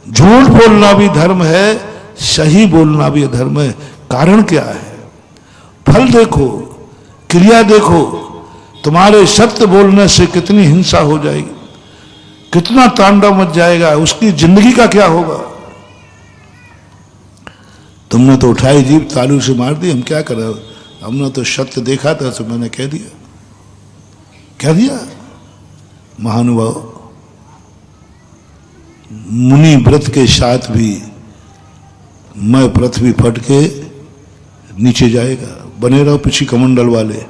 झूठ बोलना भी धर्म है, सही बोलना भी धर्म है। कारण क्या है? फल देखो, क्रिया देखो। तुम्हारे सत्य बोलने से कितनी हिंसा हो जाएगी, कितना तांडव मच जाएगा, उसकी जिंदगी का क्या होगा? तुमने तो उठाई जीभ तालू से मार दी, हम क्या कर रहे हो? हमने तो सत्य देखा था तो मैंने कह दिया। कह दिया। महानुभाव, मुनि व्रत के साथ भी मैं पृथ्वी फट के नीचे जाएगा। बने रहो पिछी कमंडल वाले,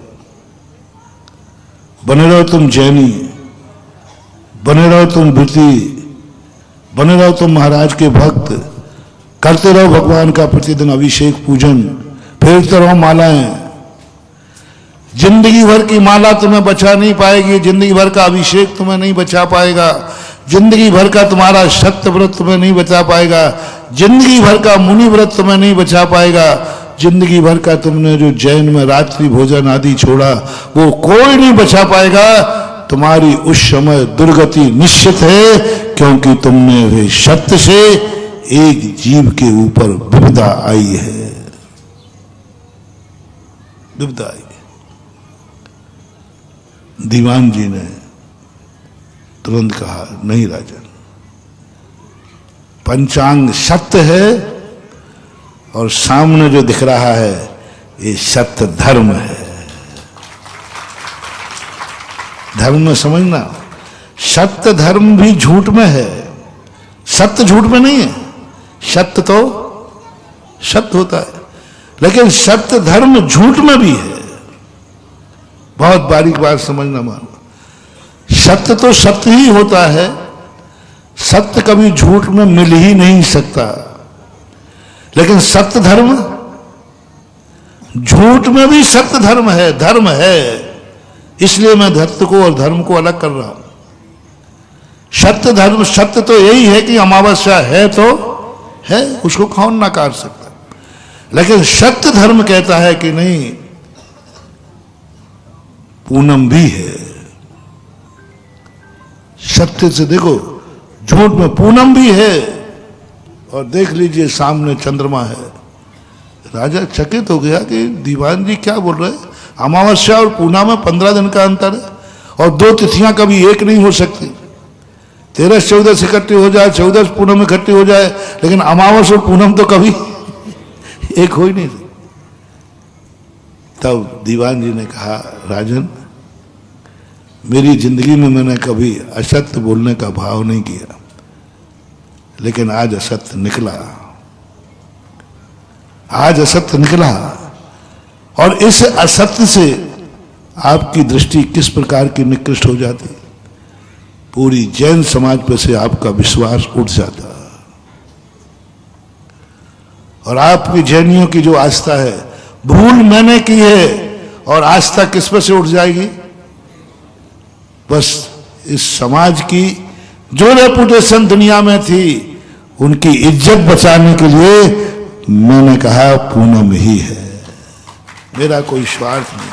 बने रहो तुम जैनी, बने रहो तुम वृत्ति, बने रहो तुम महाराज के भक्त, करते रहो भगवान का प्रतिदिन अभिषेक पूजन, फेरते रहो मालाएं। जिंदगी भर की माला तुम्हें बचा नहीं पाएगी, जिंदगी भर का अभिषेक तुम्हें नहीं बचा पाएगा, जिंदगी भर का तुम्हारा सत्य व्रत तुम्हें नहीं बचा पाएगा, जिंदगी भर का मुनि व्रत तुम्हें नहीं बचा पाएगा, जिंदगी भर का तुमने जो जैन में रात्रि भोजन आदि छोड़ा वो कोई नहीं बचा पाएगा। तुम्हारी उस समय दुर्गति निश्चित है, क्योंक't तुमने वे सत्य से एक जीव के ऊपर विपदा आई है, विपदा आई। दीवान जी ने तुरंत कहा, नहीं राजन, पंचांग सत्य है और सामने जो दिख रहा है ये सत्य धर्म है। धर्म में समझना, सत्य धर्म भी झूठ में है, सत्य झूठ में नहीं है। सत्य तो सत्य होता है, लेकिन सत्य धर्म झूठ में भी है। बहुत बारीक बात समझना, मानो सत्य तो सत्य ही होता है, सत्य कभी झूठ में मिल ही नहीं सकता। लेकिन सत्य धर्म, झूठ में भी सत्य धर्म है, धर्म है। इसलिए मैं सत्य को और धर्म को अलग कर रहा हूं। सत्य धर्म, सत्य तो यही है कि अमावस्या है तो है, उसको कौन नकार सकता। लेकिन सत्य धर्म कहता है कि नहीं, पूनम भी है। सत्य से देखो, झूठ में पूनम भी है और देख लीजिए सामने चंद्रमा है। राजा चकित हो गया कि दीवान जी क्या बोल रहे हैं, अमावस्या और पूर्णिमा में 15 दिन का अंतर है और 2 तिथियां कभी एक नहीं हो सकती। 13-14 इकट्ठी हो जाए, 14 पूनम इकट्ठी हो जाए, लेकिन अमावस और पूनम तो कभी एक हो ही नहीं सकती। तब दीवान जी ने कहा, राजन मेरी जिंदगी में मैंने कभी असत्य बोलने का भाव नहीं किया, लेकिन आज असत्य निकला, आज असत्य निकला। और इस असत्य से आपकी दृष्टि किस प्रकार की निकृष्ट हो जाती, पूरी जैन समाज पर से आपका विश्वास उठ जाता। और आपकी जैनियों की जो आस्था है, भूल मैंने की है और आस्था किस पर से उठ जाएगी, बस इस समाज की जो रेपुटेशन दुनिया में थी उनकी इज्जत बचाने के लिए मैंने कहा पूनम ही है, मेरा कोई स्वार्थ नहीं।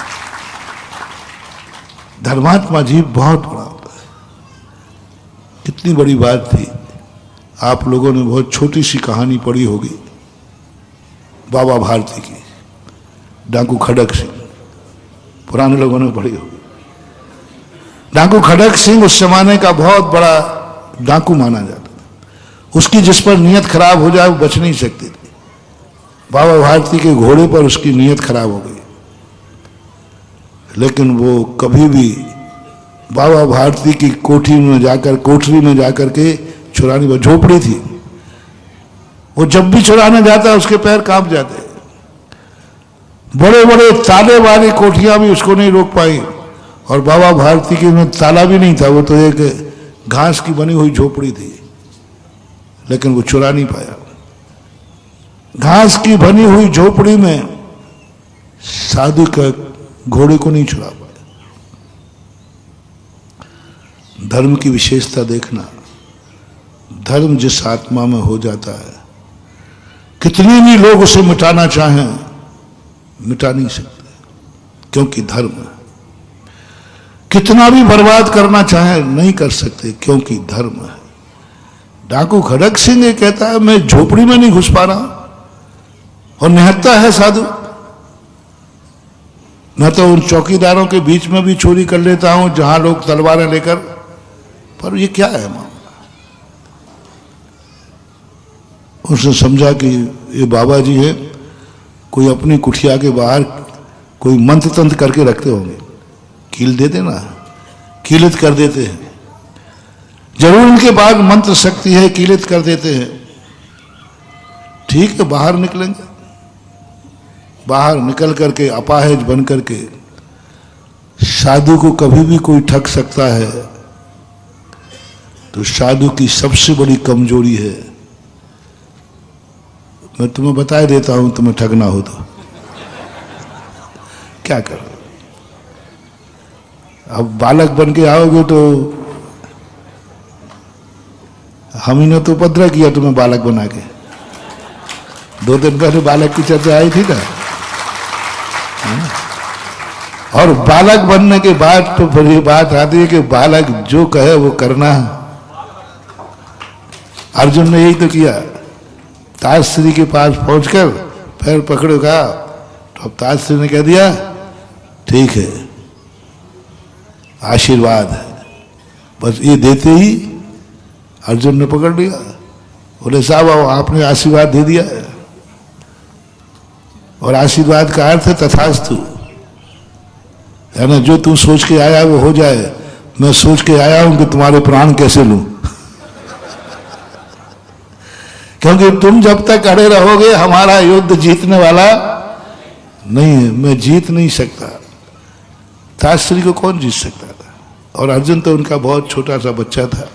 धर्मात्मा जी बहुत बड़ा होता है। कितनी बड़ी बात थी, आप लोगों ने बहुत छोटी सी कहानी पढ़ी होगी बाबा भारती की, डाकू खड़क सिंह, पुराने लोगों ने पढ़ी होगी। डाकू खड़क सिंह उस जमाने का बहुत बड़ा डाकू माना जाता था। उसकी जिस पर नीयत खराब हो जाए वो बच नहीं सकती थी। बाबा भारती के घोड़े पर उसकी नीयत खराब हो गई, लेकिन वो कभी भी बाबा भारती की कोठरी में जाकर के चुराने पर, झोपड़ी थी, वो जब भी चुराने जाता उसके पैर कांप जाते। बड़े बड़े ताले वाली कोठियां भी उसको नहीं रोक पाई, और बाबा भारती के में ताला भी नहीं था, वो तो एक घास की बनी हुई झोपड़ी थी, लेकिन वो चुरा नहीं पाया। घास की बनी हुई झोपड़ी में साधु का घोड़े को नहीं चुरा पाया। धर्म की विशेषता देखना, धर्म जिस आत्मा में हो जाता है, कितने भी लोग उसे मिटाना चाहें मिटा नहीं सकते, क्योंकि धर्म है। कितना भी बर्बाद करना चाहे नहीं कर सकते, क्योंकि धर्म है। डाकू खड़क सिंह ये कहता है मैं झोपड़ी में नहीं घुस पा रहा, और निहत्ता है साधु, मैं तो उन चौकीदारों के बीच में भी चोरी कर लेता हूं जहां लोग तलवारें लेकर, पर ये क्या है मामला। उसने समझा कि ये बाबा जी है, कोई अपनी कुठिया के बाहर कोई मंत्र तंत्र करके रखते होंगे, कील देते ना, कीलित कर देते हैं, जरूर उनके बाद मंत्र शक्ति है, कीलित कर देते हैं। ठीक है, बाहर निकलेंगे, बाहर निकल करके अपाहिज बन करके साधु को कभी भी कोई ठग सकता है, तो साधु की सबसे बड़ी कमजोरी है, मैं तुम्हें बता देता हूं, तुम्हें ठगना हो तो क्या करो। अब बालक बन के आओगे तो हम ही ने तो उपद्रव किया तुम्हें बालक बना के। 2 दिन पहले बालक की चर्चा आई थी ना, और बालक बनने के बाद तो फिर ये बात आती है कि बालक जो कहे वो करना। अर्जुन ने यही तो किया, ताजश्री के पास पहुंचकर पैर पकड़ो का, तो अब ताजश्री ने कह दिया ठीक है, आशीर्वाद है, बस ये देते ही अर्जुन ने पकड़ लिया। बोले साहब आपने आशीर्वाद दे दिया है, और आशीर्वाद का अर्थ है तथास्तु, है ना, जो तू सोच के आया वो हो जाए। मैं सोच के आया हूं कि तुम्हारे प्राण कैसे लूं क्योंकि तुम जब तक अड़े रहोगे हमारा युद्ध जीतने वाला नहीं है, मैं जीत नहीं सकता। ताजश्री को कौन जीत सकता था, और अर्जुन तो उनका बहुत छोटा सा बच्चा था।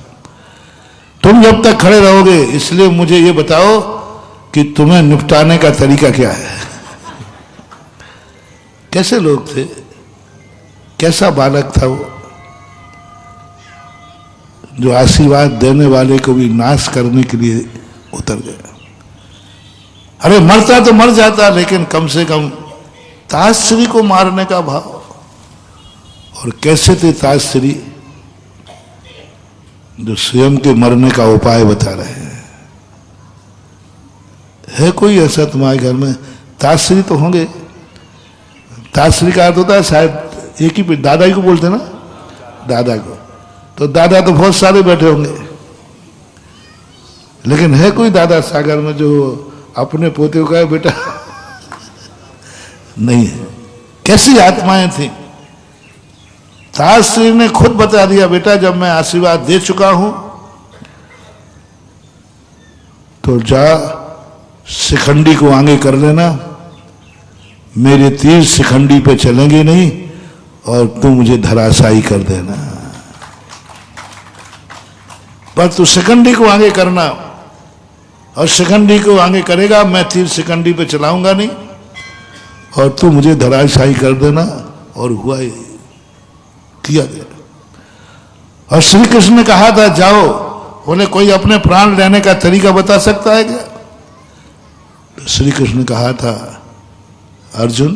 तुम जब तक खड़े रहोगे, इसलिए मुझे ये बताओ कि तुम्हें निपटाने का तरीका क्या है। कैसे लोग थे, कैसा बालक था वो, जो आशीर्वाद देने वाले को भी नाश करने के लिए उतर गया। अरे मरता तो मर जाता, लेकिन कम से कम ताजश्री को मारने का भाव। और कैसे थे ताजश्री, जो स्वयं के मरने का उपाय बता रहे हैं। है कोई ऐसा तुम्हारे घर में? ताश्री तो होंगे। ताश्री का अर्थ होता है शायद एक ही, दादा ही को बोलते हैं ना, दादा को। तो दादा तो बहुत सारे बैठे होंगे, लेकिन है कोई दादा सागर में जो अपने पोते को कहे बेटा? नहीं है। कैसी आत्माएं थी? ताश्री ने खुद बता दिया, बेटा जब मैं आशीर्वाद दे चुका हूं तो जा शिखंडी को आगे कर लेना, मेरे तीर शिखंडी पे चलेंगे नहीं और तू मुझे धराशायी कर देना, पर तू शिखंडी को आगे करना, और शिखंडी को आगे करेगा, मैं तीर शिखंडी पे चलाऊंगा नहीं और तू मुझे धराशायी कर देना। और हुआ ये, किया गया। और श्री कृष्ण ने कहा था जाओ, बोले कोई अपने प्राण लेने का तरीका बता सकता है क्या? श्री कृष्ण ने कहा था अर्जुन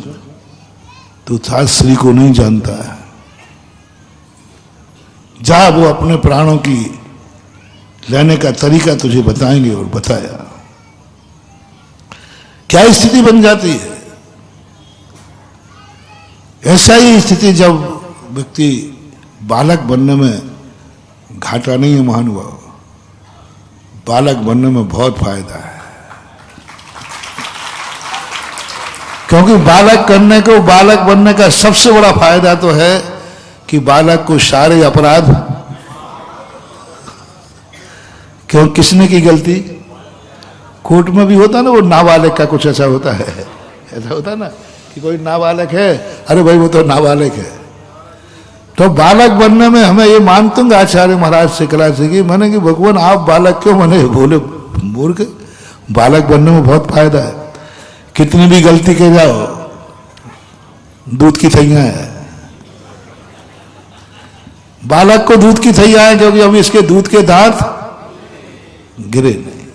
तू ताश्री को नहीं जानता है, जा वो अपने प्राणों की लेने का तरीका तुझे बताएंगे। और बताया। क्या स्थिति बन जाती है? ऐसा ही स्थिति जब व्यक्ति बालक बनने में घाटा नहीं है महानुभाव, बालक बनने में बहुत फायदा है। क्योंकि बालक बनने का सबसे बड़ा फायदा तो है कि बालक को सारे अपराध, क्यों किसने की गलती? कोर्ट में भी होता ना वो नाबालिग का कुछ ऐसा होता है, ऐसा होता है ना कि कोई नाबालिग है, अरे भाई वो तो नाबालिग है। तो बालक बनने में हमें ये मानते हैं आचार्य महाराज से कला से कि मैंने कि भगवान आप बालक क्यों बने? बोले मूर्ख, बालक बनने में बहुत फायदा है। कितनी भी गलती के जाओ, दूध की थैया है, बालक को दूध की थैया है, क्योंकि अभी इसके दूध के दांत गिरे नहीं,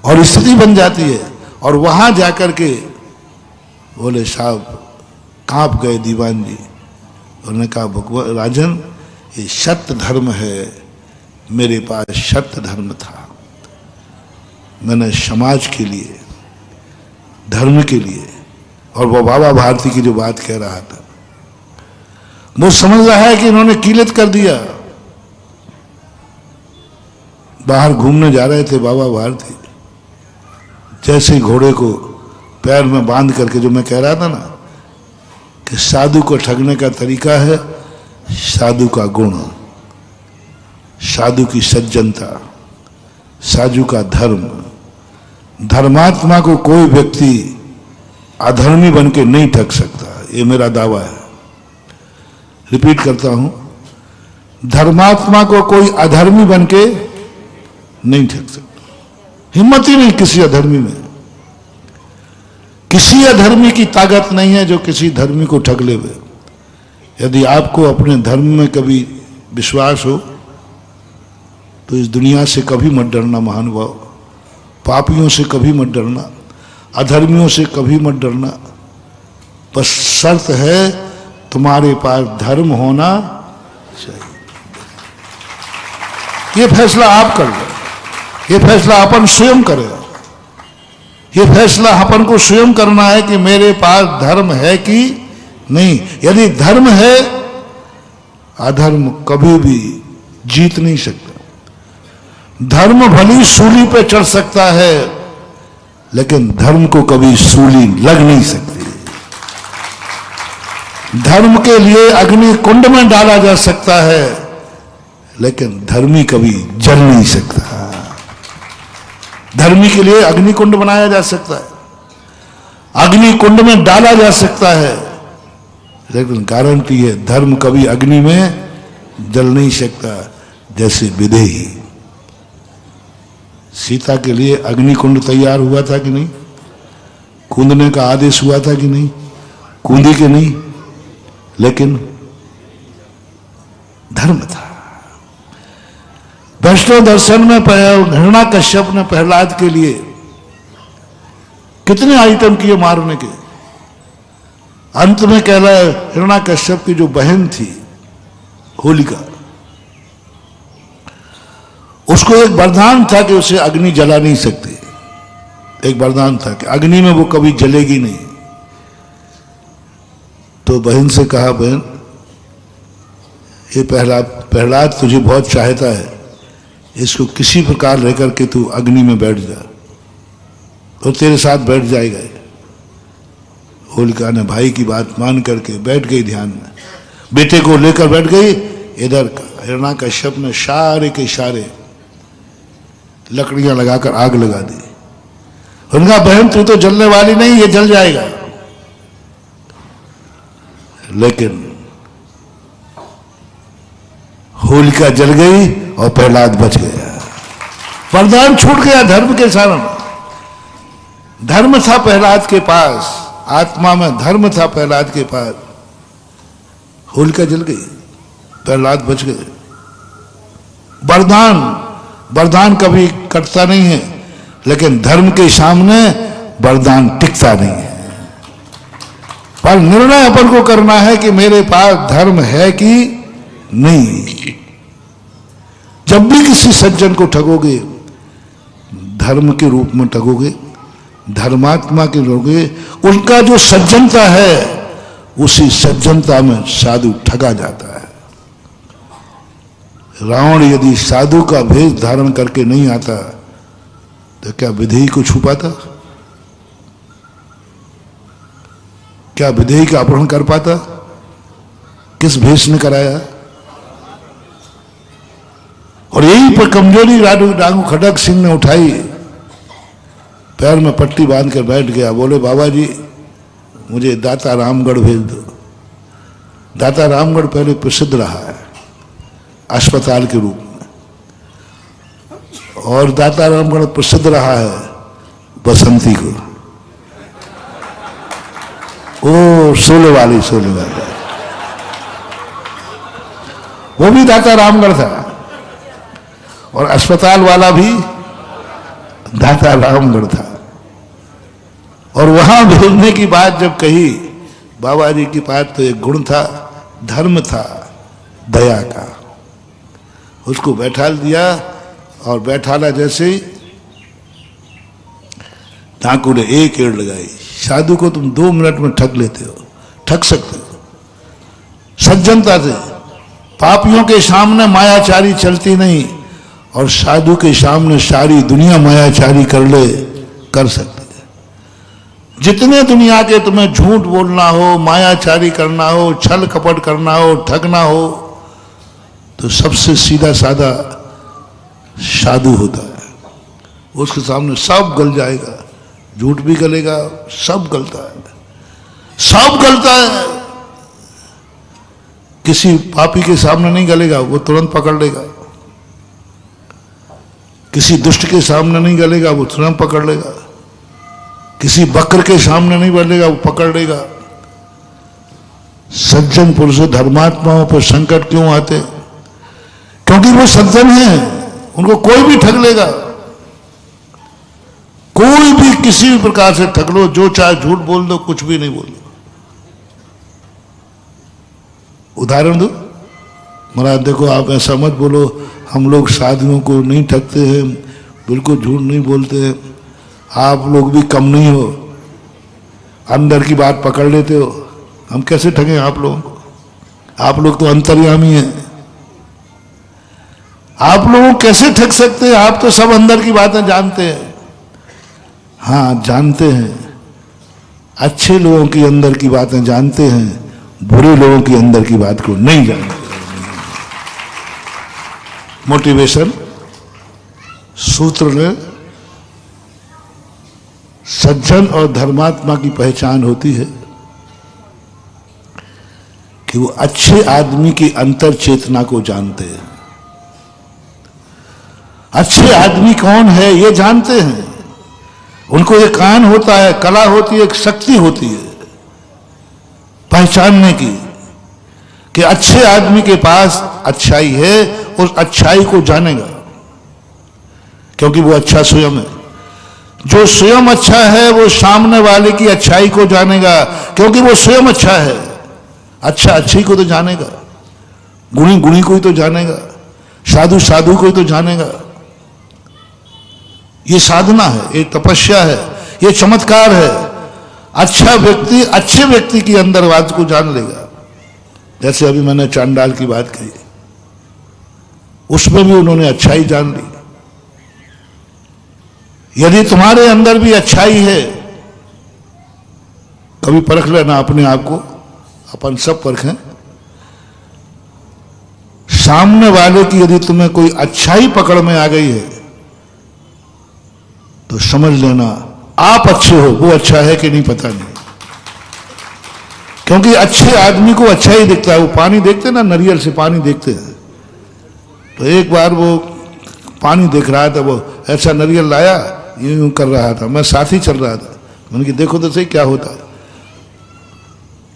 और स्थिति बन जाती है। और वहां जाकर के बोले साहब कांप गए दीवान जी। उन्होंने कहा भगवान राजन ये सत्य धर्म है, मेरे पास सत्य धर्म था, मैंने समाज के लिए, धर्म के लिए। और वो बाबा भारती की जो बात कह रहा था, वो समझ रहा है कि इन्होंने कीलत कर दिया। बाहर घूमने जा रहे थे बाबा भारती, जैसे घोड़े को पैर में बांध करके, जो मैं कह रहा था ना कि साधु को ठगने का तरीका है साधु का गुण, साधु की सज्जनता, साधु का धर्म। धर्मात्मा को कोई व्यक्ति अधर्मी बन के नहीं ठग सकता, ये मेरा दावा है। रिपीट करता हूं, धर्मात्मा को कोई अधर्मी बन के नहीं ठग सकता। हिम्मत ही नहीं किसी अधर्मी में, किसी अधर्मी की ताकत नहीं है जो किसी धर्मी को ठग ले। यदि आपको अपने धर्म में कभी विश्वास हो तो इस दुनिया से कभी मत डरना महानुभाव, पापियों से कभी मत डरना, अधर्मियों से कभी मत डरना। बस शर्त है तुम्हारे पास धर्म होना चाहिए। ये फैसला आप कर लो, ये फैसला अपन स्वयं करेगा। ये फैसला अपन को स्वयं करना है कि मेरे पास धर्म है कि नहीं। यदि धर्म है, अधर्म कभी भी जीत नहीं सकता। धर्म भली सूली पे चढ़ सकता है, लेकिन धर्म को कभी सूली लग नहीं सकती। धर्म के लिए अग्नि कुंड में डाला जा सकता है, लेकिन धर्मी कभी जल नहीं सकता। धर्मी के लिए अग्नि कुंड बनाया जा सकता है, अग्नि कुंड में डाला जा सकता है, लेकिन गारंटी है धर्म कभी अग्नि में जल नहीं सकता। जैसे विदेही, सीता के लिए अग्नि कुंड तैयार हुआ था कि नहीं? कूदने का आदेश हुआ था कि नहीं? कूदी कि नहीं? लेकिन धर्म था। वैष्णव दर्शन में हिरण्याकश्यप ने प्रहलाद के लिए कितने आइटम किए मारने के। अंत में कह रहा हिरण्याकश्यप की जो बहन थी होलिका, उसको एक वरदान था कि उसे अग्नि जला नहीं सकती, एक वरदान था कि अग्नि में वो कभी जलेगी नहीं। तो बहन से कहा, बहन ये प्रहलाद तुझे बहुत चाहता है, इसको किसी प्रकार लेकर के तू अग्नि में बैठ जा, तो तेरे साथ बैठ जाएगा। होलिका ने भाई की बात मान करके बैठ गई ध्यान में, बेटे को लेकर बैठ गई। इधर हिरण्याकश्यप ने इशारे के इशारे लकड़ियां लगाकर आग लगा दी। उनका बहन तू तो जलने वाली नहीं, ये जल जाएगा। लेकिन होलिका जल गई और प्रहलाद बच गया। वरदान छूट गया धर्म के कारण। धर्म था प्रहलाद के पास, आत्मा में धर्म था प्रहलाद के पास। होलिका जल गई, प्रहलाद बच गए। वरदान कभी कटता नहीं है, लेकिन धर्म के सामने वरदान टिकता नहीं है। पर निर्णय अपन को करना है कि मेरे पास धर्म है कि नहीं। जब भी किसी सज्जन को ठगोगे, धर्म के रूप में ठगोगे, धर्मात्मा के लोगे, उनका जो सज्जनता है उसी सज्जनता में साधु ठगा जाता है। रावण यदि साधु का भेष धारण करके नहीं आता तो क्या विधेयी को छुपाता? क्या विधेयी का अपहरण कर पाता? किस भेष ने कराया? और यही पर कमजोरी डांगू खड़क सिंह ने उठाई, पैर में पट्टी बांध कर बैठ गया। बोले बाबा जी मुझे दाता रामगढ़ भेज दो। दाता रामगढ़ पहले प्रसिद्ध रहा है अस्पताल के रूप में, और दाता रामगढ़ प्रसिद्ध रहा है बसंती को। ओ सोले वाली वो भी दाता रामगढ़ था, और अस्पताल वाला भी दाता रामगढ़ था। और वहां भेजने की बात जब कही, बाबा जी की बात तो एक गुण था, धर्म था, दया का। उसको बैठाल दिया, और बैठाला जैसे ही ठाकुर ने एक एड़ लगाई। साधु को तुम 2 मिनट में ठग लेते हो, ठग सकते हो सज्जनता से। पापियों के सामने मायाचारी चलती नहीं, और साधु के सामने सारी दुनिया मायाचारी कर सकते। जितने दुनिया के तुम्हें झूठ बोलना हो, मायाचारी करना हो, छल कपट करना हो, ठगना हो, तो सबसे सीधा साधा साधु होता है। उसके सामने सब गल जाएगा, झूठ भी गलेगा, सब गलता है, सब गलता है। किसी पापी के सामने नहीं गलेगा, वो तुरंत पकड़ लेगा। किसी दुष्ट के सामने नहीं गलेगा, वो तुरंत पकड़ लेगा। किसी बकर के सामने नहीं गलेगा, वो पकड़ लेगा। सज्जन पुरुषों धर्मात्माओं पर संकट क्यों आते? क्योंकि वो सज्जन हैं, उनको कोई भी ठग लेगा। कोई भी किसी भी प्रकार से ठग लो, जो चाहे झूठ बोल दो, कुछ भी नहीं बोल दो। उदाहरण दो महाराज, देखो आप ऐसा मत बोलो, हम लोग साधुओं को नहीं ठगते हैं, बिल्कुल झूठ नहीं बोलते हैं। आप लोग भी कम नहीं हो, अंदर की बात पकड़ लेते हो। हम कैसे ठगे आप लोगों को? आप लोग तो अंतर्यामी हैं, आप लोग कैसे ठग सकते हैं? आप तो सब अंदर की बातें जानते हैं। हाँ जानते हैं, अच्छे लोगों की अंदर की बातें जानते हैं, बुरे लोगों की अंदर की बात को नहीं जानते। मोटिवेशन सूत्र में सज्जन और धर्मात्मा की पहचान होती है कि वो अच्छे आदमी की अंतर चेतना को जानते हैं। अच्छे आदमी कौन है ये जानते हैं। उनको एक कान होता है, कला होती है, एक शक्ति होती है पहचानने की कि अच्छे आदमी के पास अच्छाई है, उस अच्छाई को जानेगा क्योंकि वो अच्छा स्वयं है। जो स्वयं अच्छा है वो सामने वाले की अच्छाई को जानेगा क्योंकि वो स्वयं अच्छा है। अच्छा अच्छी को तो जानेगा, गुणी गुणी को ही तो जानेगा, साधु साधु को ही तो जानेगा। ये साधना है, ये तपस्या है, ये चमत्कार है। अच्छा व्यक्ति अच्छे व्यक्ति के अंदर बात को जान लेगा। जैसे अभी मैंने चांडाल की बात कही, उसमें भी उन्होंने अच्छाई जान ली। यदि तुम्हारे अंदर भी अच्छाई है, कभी परख लेना अपने आप को, अपन सब परखें। सामने वाले की यदि तुम्हें कोई अच्छाई पकड़ में आ गई है तो समझ लेना आप अच्छे हो, वो अच्छा है कि नहीं पता नहीं। क्योंकि अच्छे आदमी को अच्छा ही दिखता है। वो पानी देखते ना, नारियल से पानी देखते हैं, तो एक बार वो पानी देख रहा था, वो ऐसा नारियल लाया, यूं यूं कर रहा था, मैं साथ ही चल रहा था। मैंने कहा देखो तो सही क्या होता है।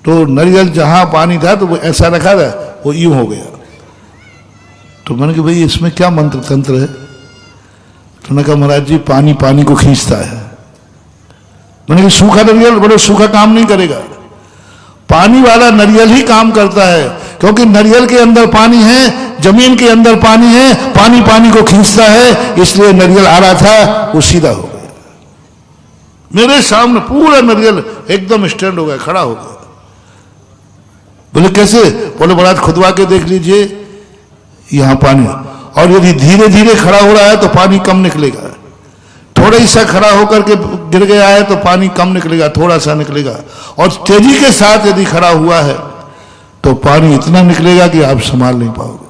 तो नारियल जहां पानी था तो वो ऐसा रखा था, वो यूं हो गया। तो मैंने कहा भाई इसमें क्या मंत्र तंत्र है? तो मैंने कहा महाराज जी पानी पानी को खींचता है। मैंने कहा सूखा नारियल बोले सूखा काम नहीं करेगा, पानी वाला नारियल ही काम करता है, क्योंकि नारियल के अंदर पानी है, जमीन के अंदर पानी है, पानी पानी को खींचता है। इसलिए नारियल आ रहा था वो सीधा हो गया। मेरे सामने पूरा नारियल एकदम स्टैंड हो गया, खड़ा हो गया। बोले कैसे? बोले महाराज खुदवा के देख लीजिए, यहां पानी, और यदि धीरे धीरे खड़ा हो रहा है तो पानी कम निकलेगा, थोड़ा सा खड़ा होकर के गिर गया है तो पानी कम निकलेगा, थोड़ा सा निकलेगा, और तेजी के साथ यदि खड़ा हुआ है तो पानी इतना निकलेगा कि आप संभाल नहीं पाओगे।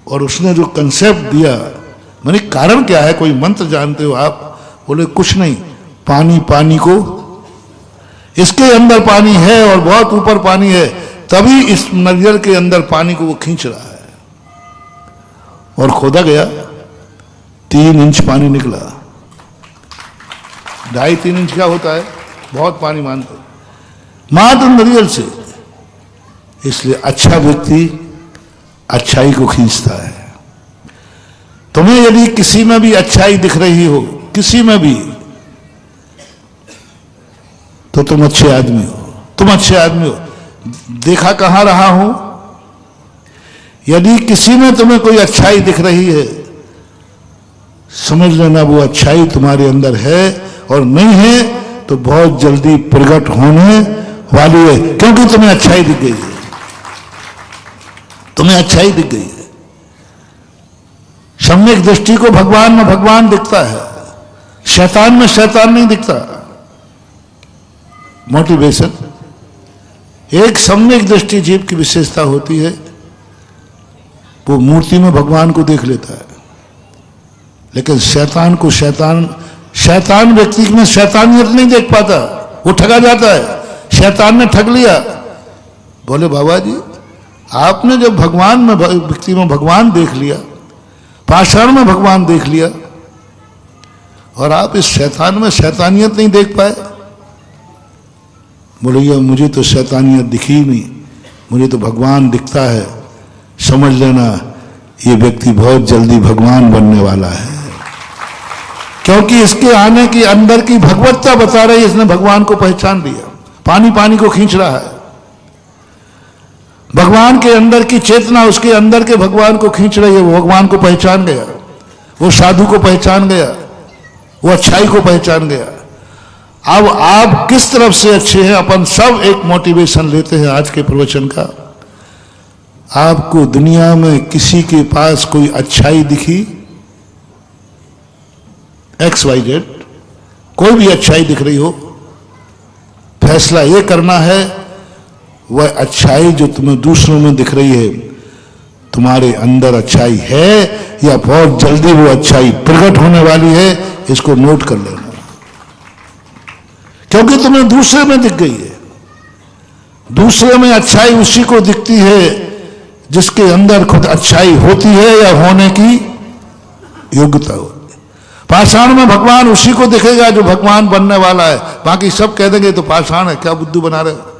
और उसने जो कंसेप्ट दिया, मैंने कारण क्या है, कोई मंत्र जानते हो आप? बोले कुछ नहीं, पानी पानी को, इसके अंदर पानी है और बहुत ऊपर पानी है, तभी इस नारियल के अंदर पानी को वो खींच रहा है। और खोदा गया, 3 इंच पानी निकला। 2.5-3 इंच क्या होता है, बहुत पानी मानते मात्र नारियल से। इसलिए अच्छा व्यक्ति अच्छाई को खींचता है। तुम्हें यदि किसी में भी अच्छाई दिख रही हो, किसी में भी, तो तुम अच्छे आदमी हो, तुम अच्छे आदमी हो। देखा कहां रहा हूं? यदि किसी में तुम्हें कोई अच्छाई दिख रही है, समझ लेना वो अच्छाई तुम्हारे अंदर है, और नहीं है तो बहुत जल्दी प्रकट होने वाली है, क्योंकि तुम्हें अच्छाई दिख गई है, तुम्हें अच्छाई दिख गई है। सम्यक दृष्टि को भगवान में भगवान दिखता है, शैतान में शैतान नहीं दिखता। मोटिवेशन, एक सम्यक दृष्टि जीव की विशेषता होती है, वो मूर्ति में भगवान को देख लेता है। लेकिन शैतान को शैतान व्यक्ति में शैतानियत नहीं देख पाता, वो ठगा जाता है। शैतान ने ठग लिया। बोले बाबा जी आपने जब भगवान में व्यक्ति में भगवान देख लिया, पाषाण में भगवान देख लिया, और आप इस शैतान में शैतानियत नहीं देख पाए। बोले ये मुझे तो शैतानियत दिखी नहीं, मुझे तो भगवान दिखता है। समझ लेना ये व्यक्ति बहुत जल्दी भगवान बनने वाला है, क्योंकि इसके आने की अंदर की भगवत्ता बता रही है, इसने भगवान को पहचान लिया। पानी पानी को खींच रहा है, भगवान के अंदर की चेतना उसके अंदर के भगवान को खींच रही है। वो भगवान को पहचान गया, वो साधु को पहचान गया, वो अच्छाई को पहचान गया। अब आप किस तरफ से अच्छे हैं, अपन सब एक मोटिवेशन लेते हैं आज के प्रवचन का। आपको दुनिया में किसी के पास कोई अच्छाई दिखी, XYZ, कोई भी अच्छाई दिख रही हो, फैसला ये करना है वह अच्छाई जो तुम्हें दूसरों में दिख रही है, तुम्हारे अंदर अच्छाई है या बहुत जल्दी वो अच्छाई प्रकट होने वाली है, इसको नोट कर लेना। क्योंकि तुम्हें दूसरे में दिख गई है। दूसरे में अच्छाई उसी को दिखती है जिसके अंदर खुद अच्छाई होती है या होने की योग्यता होती है। पाषाण में भगवान उसी को दिखेगा जो भगवान बनने वाला है, बाकी सब कह देंगे तो पाषाण है, क्या बुद्धू बना रहे हो।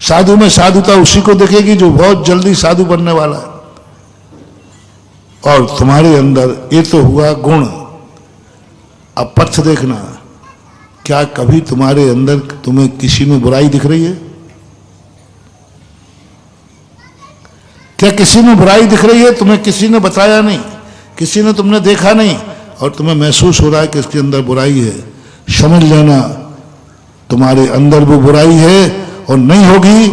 साधु में साधुता उसी को दिखेगी जो बहुत जल्दी साधु बनने वाला है। और तुम्हारे अंदर ये तो हुआ गुण। अब पथ देखना, क्या कभी तुम्हारे अंदर तुम्हें किसी में बुराई दिख रही है? क्या किसी में बुराई दिख रही है? तुम्हें किसी ने बताया नहीं, किसी ने तुमने देखा नहीं और तुम्हें महसूस हो रहा है कि इसके अंदर बुराई है, समझ लेना तुम्हारे अंदर वो बुराई है और नहीं होगी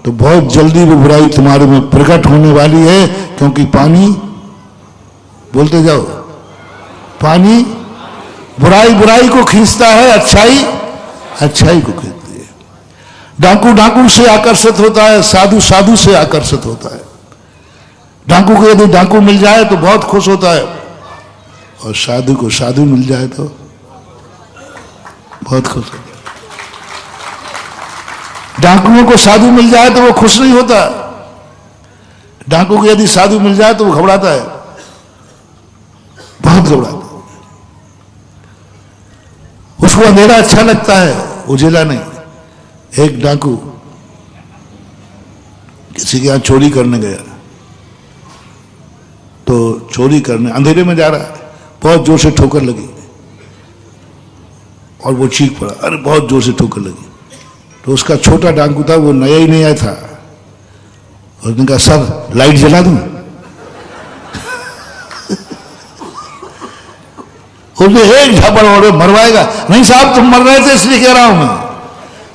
तो बहुत जल्दी वो बुराई तुम्हारे में प्रकट होने वाली है। क्योंकि पानी, बोलते जाओ, पानी बुराई बुराई को खींचता है, अच्छाई अच्छाई को खींचती है। डाकू डाकू से आकर्षित होता है, साधु साधु से आकर्षित होता है। डाकू को यदि डाकू मिल जाए तो बहुत खुश होता है और साधु को साधु मिल जाए तो बहुत खुश होता है। डाकुओं को साधु मिल जाए तो वो खुश नहीं होता, डाकू को यदि साधु मिल जाए तो वो घबराता है, बहुत घबराता है। उसको अंधेरा अच्छा लगता है, उजेला नहीं। एक डाकू किसी के यहां चोरी करने गया, तो चोरी करने अंधेरे में जा रहा है, बहुत जोर से ठोकर लगी और वो चीख पड़ा, अरे बहुत जोर से ठोकर लगी। तो उसका छोटा डाकू था, वो नया ही नया था, और उसने कहा सर लाइट जला दूं? उसने एक झापड़ और मरवाएगा। नहीं साहब तुम मर रहे थे इसलिए कह रहा हूं मैं,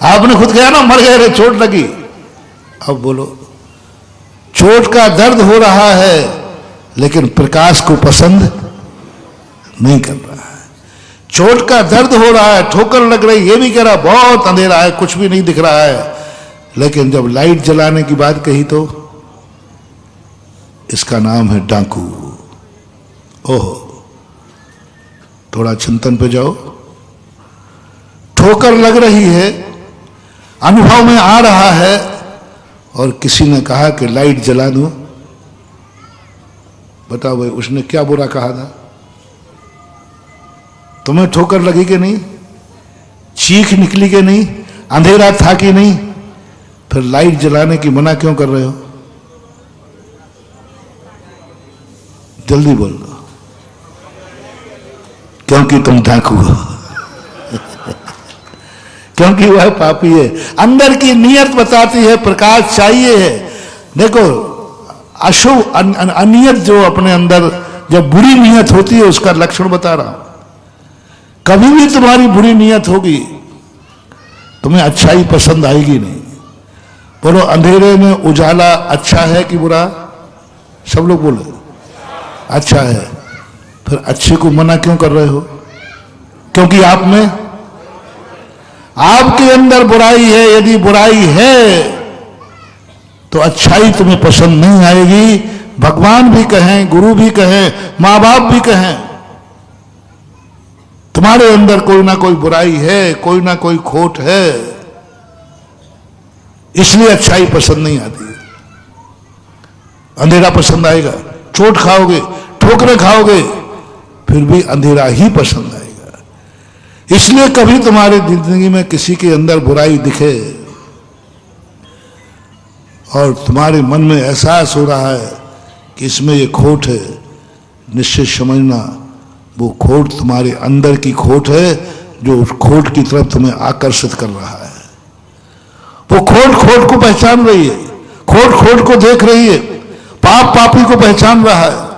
आपने खुद कहा ना मर गए रे, चोट लगी। अब बोलो, चोट का दर्द हो रहा है लेकिन प्रकाश को पसंद नहीं कर रहा है। चोट का दर्द हो रहा है, ठोकर लग रही, ये भी कह रहा बहुत अंधेरा है, कुछ भी नहीं दिख रहा है, लेकिन जब लाइट जलाने की बात कही तो इसका नाम है डाकू। ओहो, थोड़ा चिंतन पे जाओ। ठोकर लग रही है, अनुभव में आ रहा है, और किसी ने कहा कि लाइट जला दूं। बताओ भाई, उसने क्या बुरा कहा था? तुम्हें ठोकर लगी कि नहीं, चीख निकली कि नहीं, अंधेरा था कि नहीं, फिर लाइट जलाने की मना क्यों कर रहे हो? जल्दी बोल दो। क्योंकि तुम डाकू हो। क्योंकि वह पापी है। अंदर की नियत बताती है प्रकाश चाहिए है। देखो, अशुभ अनियत जो अपने अंदर जब बुरी नियत होती है उसका लक्षण बता रहा हूं। कभी भी तुम्हारी बुरी नियत होगी, तुम्हें अच्छाई पसंद आएगी नहीं। बोलो, अंधेरे में उजाला अच्छा है कि बुरा? सब लोग बोले अच्छा है। फिर अच्छे को मना क्यों कर रहे हो? क्योंकि आप में, आपके अंदर बुराई है। यदि बुराई है तो अच्छाई तुम्हें पसंद नहीं आएगी। भगवान भी कहें, गुरु भी कहें, मां बाप भी कहें, तुम्हारे अंदर कोई ना कोई बुराई है, कोई ना कोई खोट है, इसलिए अच्छाई पसंद नहीं आती। अंधेरा पसंद आएगा, चोट खाओगे, ठोकरें खाओगे, फिर भी अंधेरा ही पसंद आएगा। इसलिए कभी तुम्हारी जिंदगी में किसी के अंदर बुराई दिखे और तुम्हारे मन में एहसास हो रहा है कि इसमें ये खोट है, निश्चित समझना वो खोट तुम्हारे अंदर की खोट है, जो उस खोट की तरफ तुम्हें आकर्षित कर रहा है। वो खोट खोट को पहचान रही है, खोट खोट को देख रही है, पाप पापी को पहचान रहा है।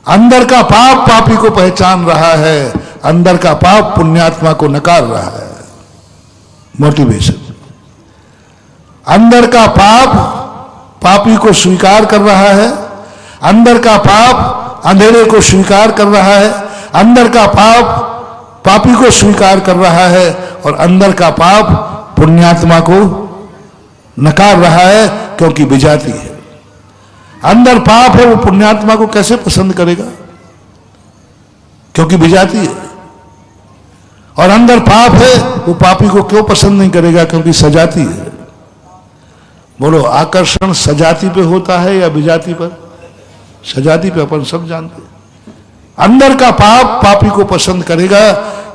अंदर का पाप पापी को पहचान रहा है, अंदर का पाप पुण्यात्मा को नकार रहा है। मोटिवेशन, अंदर का पाप पापी को स्वीकार कर रहा है, अंदर का पाप अंधेरे को स्वीकार कर रहा है, अंदर का पाप पापी को स्वीकार कर रहा है, और अंदर का पाप पुण्यात्मा को नकार रहा है, क्योंकि विजाती है। अंदर पाप है, वो पुण्यात्मा को कैसे पसंद करेगा? क्योंकि विजाती है। और अंदर पाप है, वो पापी को क्यों पसंद नहीं करेगा? क्योंकि सजाती है। बोलो, आकर्षण सजाती पे होता है या विजाती पर? सजाती पे, अपन सब जानते हैं। अंदर का पाप पापी को पसंद करेगा,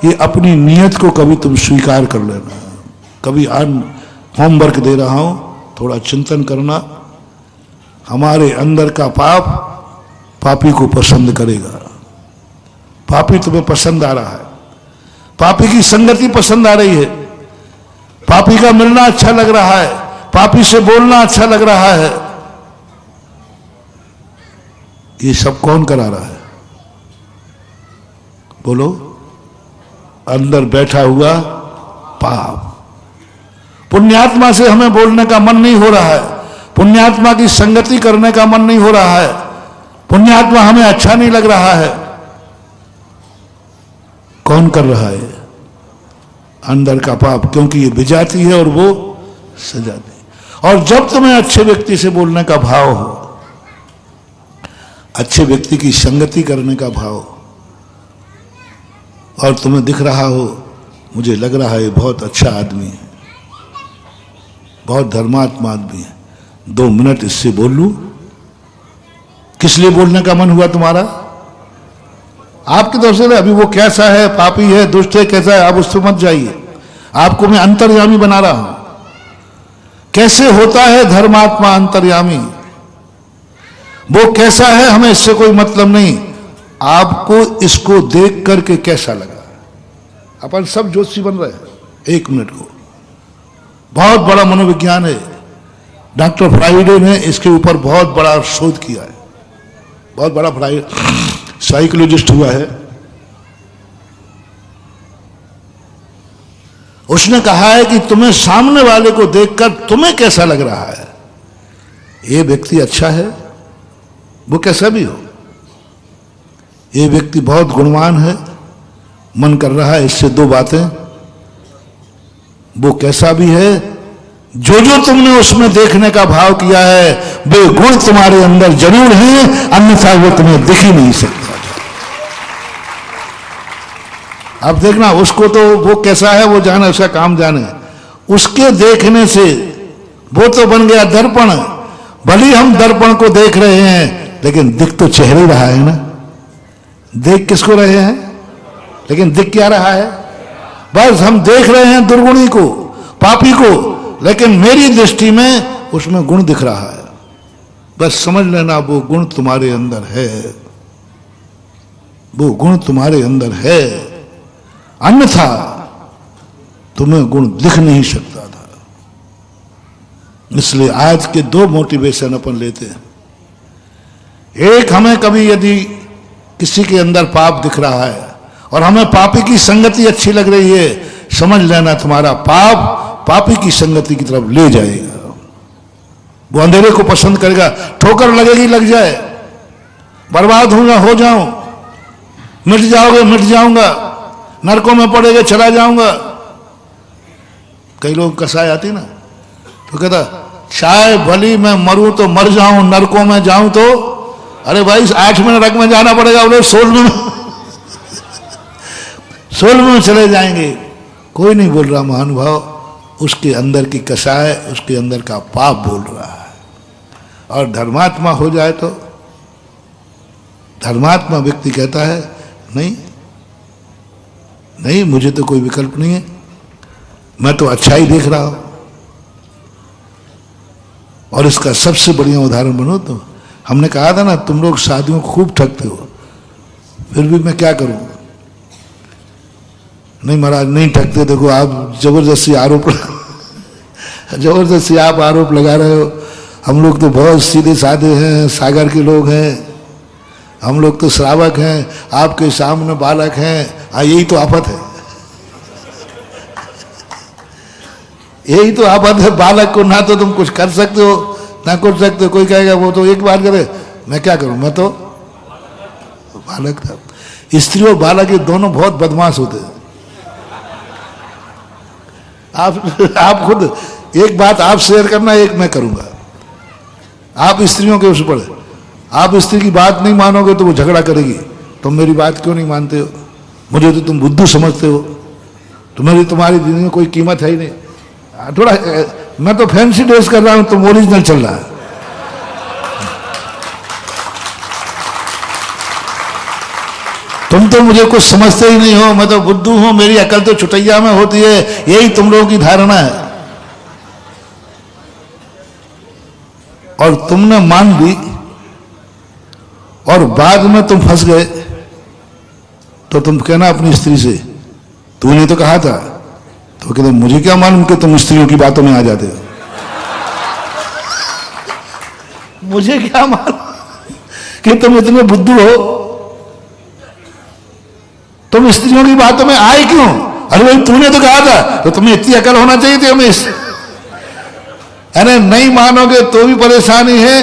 ये अपनी नियत को कभी तुम स्वीकार कर लेना। कभी होमवर्क दे रहा हूं, थोड़ा चिंतन करना। हमारे अंदर का पाप पापी को पसंद करेगा। पापी तुम्हें पसंद आ रहा है, पापी की संगति पसंद आ रही है, पापी का मिलना अच्छा लग रहा है, पापी से बोलना अच्छा लग रहा है। ये सब कौन करा रहा है? बोलो। अंदर बैठा हुआ पाप। पुण्यात्मा से हमें बोलने का मन नहीं हो रहा है, पुण्यात्मा की संगति करने का मन नहीं हो रहा है, पुण्यात्मा हमें अच्छा नहीं लग रहा है। कौन कर रहा है? अंदर का पाप, क्योंकि ये विजाती है और वो सजाती है। और जब तुम्हें अच्छे व्यक्ति से बोलने का भाव हो, अच्छे व्यक्ति की संगति करने का भाव, और तुम्हें दिख रहा हो, मुझे लग रहा है बहुत अच्छा आदमी है, बहुत धर्मात्मा आदमी है, 2 मिनट इससे बोल लूं। किस लिए बोलने का मन हुआ तुम्हारा? आपकी तरफ से। अभी वो कैसा है, पापी है, दुष्ट है, कैसा है, आप उससे मत जाइए। आपको मैं अंतर्यामी बना रहा हूं। कैसे होता है धर्मात्मा अंतर्यामी, वो कैसा है हमें इससे कोई मतलब नहीं। आपको इसको देख करके कैसा लगा? अपन सब ज्योतिषी बन रहे हैं 1 मिनट को। बहुत बड़ा मनोविज्ञान है, डॉक्टर फ्राइडे ने इसके ऊपर बहुत बड़ा शोध किया है, बहुत बड़ा साइकोलॉजिस्ट हुआ है। उसने कहा है कि तुम्हें सामने वाले को देखकर तुम्हें कैसा लग रहा है, ये व्यक्ति अच्छा है, वो कैसा भी हो, ये व्यक्ति बहुत गुणवान है, मन कर रहा है इससे 2 बातें, वो कैसा भी है, जो जो तुमने उसमें देखने का भाव किया है वे गुण तुम्हारे अंदर जरूर हैं, अन्यथा वो तुम्हें दिख ही नहीं सकता। अब देखना, उसको तो वो कैसा है वो जाने, उसका काम जाने, उसके देखने से वो तो बन गया दर्पण। भले हम दर्पण को देख रहे हैं लेकिन दिख तो चेहरे रहा है ना। देख किसको रहे हैं, लेकिन दिख क्या रहा है? बस हम देख रहे हैं दुर्गुणी को, पापी को, लेकिन मेरी दृष्टि में उसमें गुण दिख रहा है। बस समझ लेना वो गुण तुम्हारे अंदर है, वो गुण तुम्हारे अंदर है, अन्यथा तुम्हें गुण दिख नहीं सकता था। इसलिए आज के 2 मोटिवेशन अपन लेते हैं। एक, हमें कभी यदि किसी के अंदर पाप दिख रहा है और हमें पापी की संगति अच्छी लग रही है, समझ लेना तुम्हारा पाप पापी की संगति की तरफ ले जाएगा। वो अंधेरे को पसंद करेगा, ठोकर लगेगी लग जाए, बर्बाद होगा हो जाऊं, मिट जाओगे मिट जाऊंगा, नरकों में पड़ेगा चला जाऊंगा। कई लोग कसाई आती ना तो कहता शायद भली मैं मरूं तो मर जाऊं, नरकों में जाऊं तो, अरे भाई 8वें नरक में जाना पड़ेगा, बोले 16वें में चले जाएंगे। कोई नहीं बोल रहा महानुभाव, उसके अंदर की कसाय, उसके अंदर का पाप बोल रहा है। और धर्मात्मा हो जाए तो, धर्मात्मा व्यक्ति कहता है नहीं नहीं, मुझे तो कोई विकल्प नहीं है, मैं तो अच्छा ही देख रहा हूं। और इसका सबसे बढ़िया उदाहरण बनो तो, हमने कहा था ना तुम लोग शादियों को खूब ठगते हो, फिर भी मैं क्या करूं? नहीं महाराज नहीं ठगते, देखो आप जबरदस्ती आप आरोप लगा रहे हो। हम लोग तो बहुत सीधे साधे हैं, सागर के लोग हैं, हम लोग तो श्रावक हैं, आपके सामने बालक हैं। यही तो आफत है, यही तो आफत है। बालक को ना तो तुम कुछ कर सकते हो ना कर सकते हो। कोई कहेगा वो तो एक बार करे, मैं क्या करूं, मैं तो बालक था। स्त्री और बालक ये दोनों बहुत बदमाश होते हैं। आप खुद एक बात आप शेयर करना, एक मैं करूंगा। आप स्त्रियों के उस पर, आप स्त्री की बात नहीं मानोगे तो वो झगड़ा करेगी, तुम मेरी बात क्यों नहीं मानते हो, मुझे तो तुम बुद्धू समझते हो, तुम्हारी जिंदगी में कोई कीमत है ही नहीं। थोड़ा मैं तो फैंसी ड्रेस कर रहा हूं, तुम ओरिजिनल चल रहा है। तुम तो मुझे कुछ समझते ही नहीं हो, मैं तो बुद्धू हूं, मेरी अकल तो चुटैया में होती है, यही तुम लोगों की धारणा है। और तुमने मान ली और बाद में तुम फंस गए तो तुम कहना अपनी स्त्री से, तूने तो कहा था, तो कहते मुझे क्या मालूम कि तुम स्त्रियों की बातों में आ जाते हो। मुझे क्या मालूम कि तुम इतने बुद्धू हो, तुम स्त्रियों की बातों में आए क्यों? अरे भाई तूने तो कहा था, तो तुम्हें इतनी अकल होना चाहिए थी हमें। अरे नहीं मानोगे तो भी परेशानी है,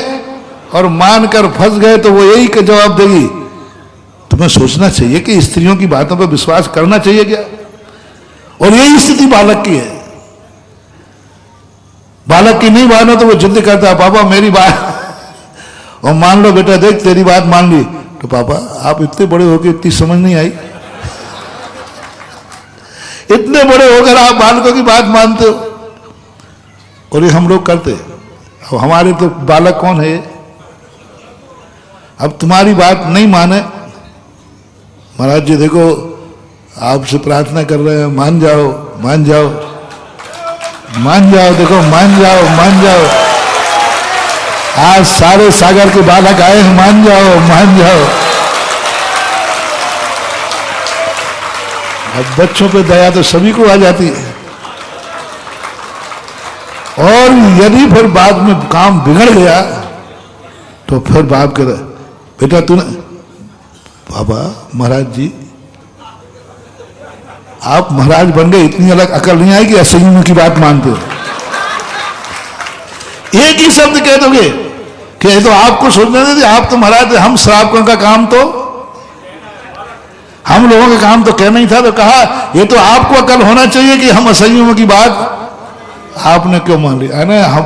और मानकर फंस गए तो वो यही का जवाब देगी। तुम्हें सोचना चाहिए कि स्त्रियों की बातों पर विश्वास करना चाहिए क्या? और यही स्थिति बालक की है। बालक की नहीं मानो तो वो जिद करता है, पापा मेरी बात, और मान लो बेटा देख तेरी बात मान ली, तो पापा आप इतने बड़े हो गए इतनी समझ नहीं आई, इतने बड़े होकर आप बालकों की बात मानते हो। और ये हम लोग करते। अब हमारे तो बालक कौन है? अब तुम्हारी बात नहीं माने, महाराज जी देखो आपसे प्रार्थना कर रहे हैं, मान जाओ मान जाओ मान जाओ, देखो मान जाओ मान जाओ, आज सारे सागर के बालक आए हैं, मान जाओ मान जाओ। अब बच्चों पे दया तो सभी को आ जाती है। और यदि फिर बाद में काम बिगड़ गया तो फिर बाप कह रहा बेटा तूने, बाबा महाराज जी आप महाराज बन गए, इतनी अलग अकल नहीं आई कि असंयम की बात मानते हो। एक ही शब्द कह दोगे कि तो आपको सोचने देते, आप तो महाराज, हम श्रावकों का काम तो, हम लोगों का काम तो कहना ही था, तो कहा ये तो आपको अकल होना चाहिए कि हम असंयम की बात आपने क्यों मान ली? है ना, हम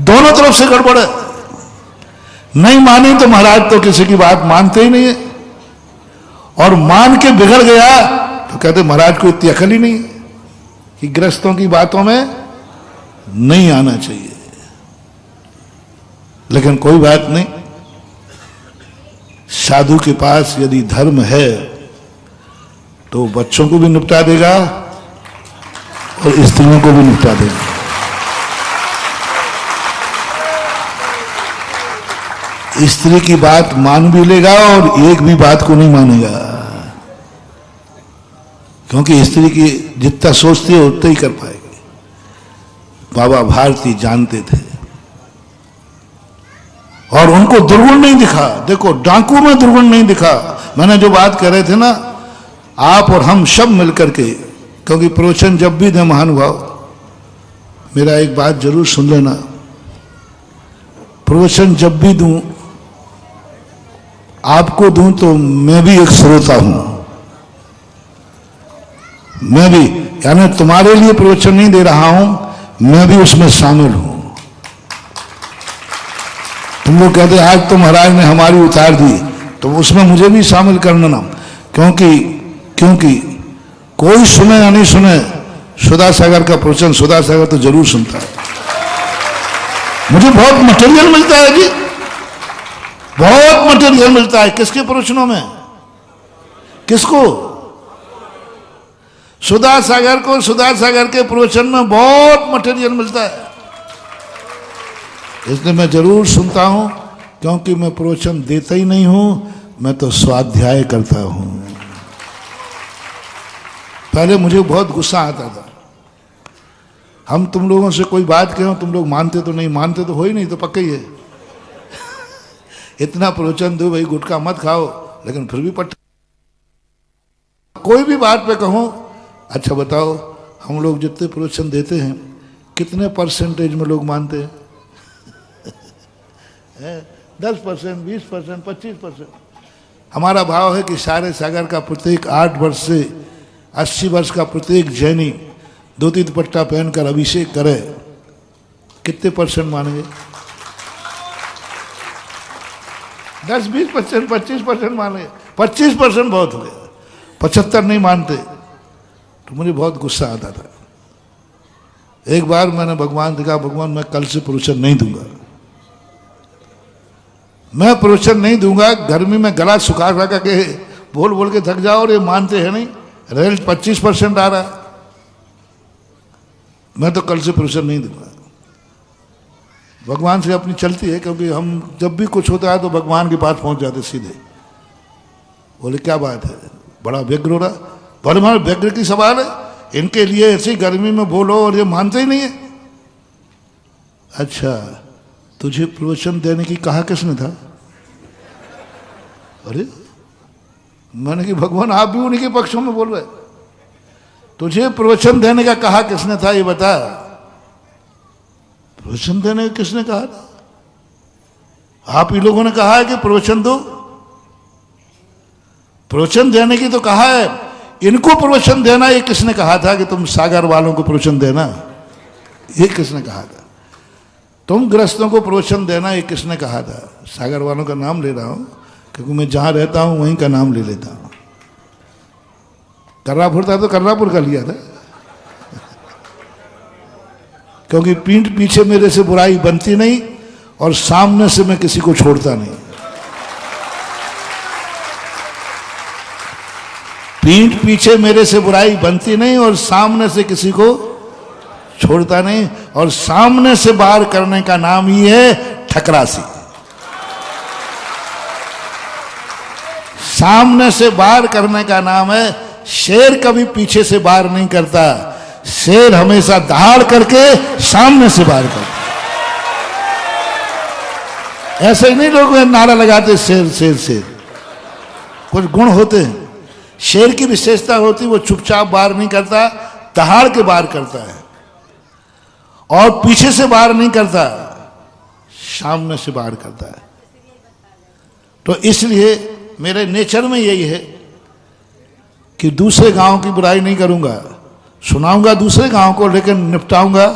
दोनों तरफ से गड़बड़ है। नहीं मानी तो महाराज तो किसी की बात मानते ही नहीं है, और मान के बिगड़ गया तो कहते महाराज को इतनी अकल ही नहीं है कि गृहस्थों की बातों में नहीं आना चाहिए। लेकिन कोई बात नहीं, साधु के पास यदि धर्म है तो बच्चों को भी निपटा देगा और स्त्रियों को भी निपटा देगा। स्त्री की बात मान भी लेगा और एक भी बात को नहीं मानेगा, क्योंकि स्त्री की जितना सोचती है उतना ही कर पाएगी। बाबा भारती जानते थे और उनको दुर्गुण नहीं दिखा। देखो डाकू में दुर्गुण नहीं दिखा। मैंने जो बात कर रहे थे ना, आप और हम सब मिलकर के, क्योंकि प्रवचन जब भी दे महानुभाव, मेरा एक बात जरूर सुन लेना, प्रवचन जब भी दूं, आपको दूं तो मैं भी एक श्रोता हूं। मैं भी, यानी तुम्हारे लिए प्रवचन नहीं दे रहा हूं, मैं भी उसमें शामिल हूं। तुम लोग कहते आज तो महाराज ने हमारी उतार दी, तो उसमें मुझे भी शामिल करना ना, क्योंकि कोई सुने या नहीं सुने, सुधा सागर का प्रवचन सुधा सागर तो जरूर सुनता है। मुझे बहुत मटेरियल मिलता है जी, बहुत मटेरियल मिलता है। किसके प्रवचनों में? किसको? सुधा सागर को। सुधा सागर के प्रवचन में बहुत मटेरियल मिलता है, इसलिए मैं जरूर सुनता हूं, क्योंकि मैं प्रवचन देता ही नहीं हूं, मैं तो स्वाध्याय करता हूं। पहले मुझे बहुत गुस्सा आता था, हम तुम लोगों से कोई बात कहें, तुम लोग मानते तो नहीं, मानते तो हो ही नहीं, तो पक्का ही है। इतना प्रवचन दो भाई, गुटखा मत खाओ, लेकिन फिर भी पट, कोई भी बात पे कहूं, अच्छा बताओ हम लोग जितने प्रवचन देते हैं कितने परसेंटेज में लोग मानते हैं? 10%, 20%, 25%। हमारा भाव है कि सारे सागर का प्रत्येक 8 वर्ष से 80 वर्ष का प्रत्येक जैनी धोती दुपट्टा पहनकर अभिषेक करे, कितने परसेंट मानेंगे? 10, 20%, 25% मानेंगे। 25% बहुत हो गया, 75 नहीं मानते, तो मुझे बहुत गुस्सा आता था। एक बार मैंने भगवान से कहा, भगवान मैं कल से प्रवचन नहीं दूंगा, मैं प्रवचन नहीं दूंगा। गर्मी में गला सुखा रखा के बोल बोल के थक जाओ, और ये मानते हैं नहीं। रिजल्ट 25% आ रहा है, मैं तो कल से प्रवचन नहीं दूंगा। भगवान से अपनी चलती है, क्योंकि हम जब भी कुछ होता है तो भगवान के पास पहुंच जाते सीधे। बोले क्या बात है, बड़ा व्यग्र हो रहा? बोले हमारे व्यग्र की सवाल है, इनके लिए ऐसी गर्मी में बोलो और ये मानते ही नहीं है। अच्छा तुझे प्रवचन देने की कहा किसने था? अरे मैंने कि भगवान आप भी उन्हीं के पक्षों में बोल रहे, तुझे प्रवचन देने का कहा किसने था ये बता, प्रवचन देने का किसने कहा था? आप ही लोगों ने कहा है कि प्रवचन दो, प्रवचन देने की तो कहा है, इनको प्रवचन देना ये किसने कहा था कि तुम सागर वालों को प्रवचन देना, ये किसने कहा था? तुम गृहस्थों को प्रवचन देना ये किसने कहा था? सागर वालों का नाम ले रहा हूं क्योंकि मैं जहां रहता हूं वहीं का नाम ले लेता हूं। कर्रापुर था तो कर्रापुर का लिया था, क्योंकि पीठ पीछे मेरे से बुराई बनती नहीं और सामने से मैं किसी को छोड़ता नहीं। पीठ पीछे मेरे से बुराई बनती नहीं और सामने से किसी को छोड़ता नहीं, और सामने से बाहर करने का नाम ही है ठकरासी। सामने से बाहर करने का नाम है, शेर कभी पीछे से बाहर नहीं करता, शेर हमेशा दहाड़ करके सामने से बाहर करता। ऐसे ही नहीं लोग नारा लगाते शेर शेर शेर, कुछ गुण होते हैं। शेर की विशेषता होती है वो चुपचाप बाहर नहीं करता, दहाड़ के बाहर करता है, और पीछे से बाहर नहीं करता, सामने से बाहर करता है। तो इसलिए मेरे नेचर में यही है कि दूसरे गांव की बुराई नहीं करूंगा, सुनाऊंगा दूसरे गांव को लेकिन निपटाऊंगा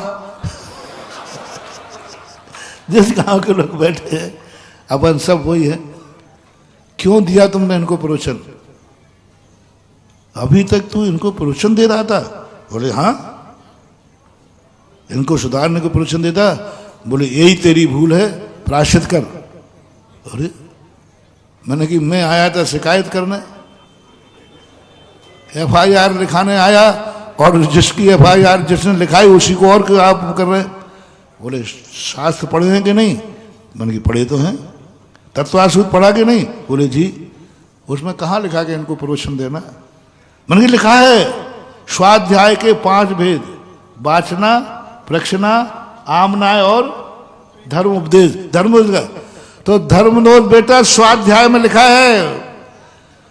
जिस गांव के लोग बैठे हैं अपन सब वही है। क्यों दिया तुमने इनको प्रवचन? अभी तक तू इनको प्रवचन दे रहा था? बोले हाँ, इनको सुधारने को प्रवचन देता। बोले यही तेरी भूल है, प्रायश्चित कर। अरे मैंने कि मैं आया था शिकायत करने, FIR लिखाने आया, और जिसकी FIR जिसने लिखाई उसी को और क्यों आप कर रहे? बोले शास्त्र पढ़े हैं कि नहीं? मैंने कि पढ़े तो हैं। तत्वासूत पढ़ा कि नहीं? बोले जी। उसमें कहाँ लिखा कि इनको प्रवचन देना? मैंने कि लिखा है स्वाध्याय के 5 भेद, वाचना, प्रक्षना, आमनाय और धर्म उपदेश। धर्म तो धर्मनोद बेटा स्वाध्याय में लिखा है,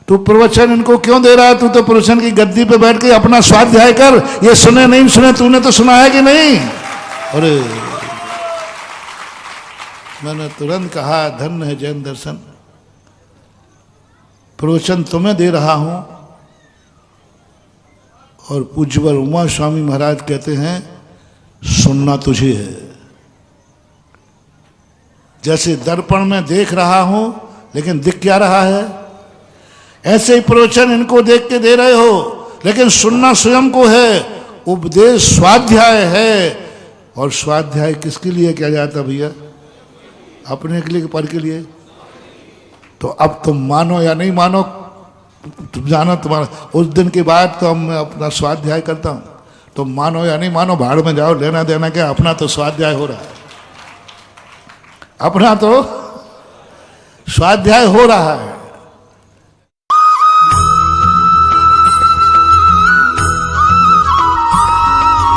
तू प्रवचन इनको क्यों दे रहा है? तू तो प्रवचन की गद्दी पे बैठ के अपना स्वाध्याय कर, ये सुने नहीं सुने, तूने तो सुना है कि नहीं? अरे मैंने तुरंत कहा धन्य है जैन दर्शन, प्रवचन तुम्हें दे रहा हूं। और पूज्यवर उमा स्वामी महाराज कहते हैं सुनना तुझे है। जैसे दर्पण में देख रहा हूं लेकिन दिख क्या रहा है, ऐसे ही प्रवचन इनको देख के दे रहे हो लेकिन सुनना स्वयं को है। उपदेश स्वाध्याय है, और स्वाध्याय किसके लिए किया जाता भैया? अपने के लिए, पर के लिए। तो अब तुम मानो या नहीं मानो, तुम जानो तुम्हारा। उस दिन के बाद तो मैं अपना स्वाध्याय करता हूं, तुम मानो या नहीं मानो, भाड़ में जाओ, लेना देना क्या, अपना तो स्वाध्याय हो रहा है, अपना तो स्वाध्याय हो रहा है।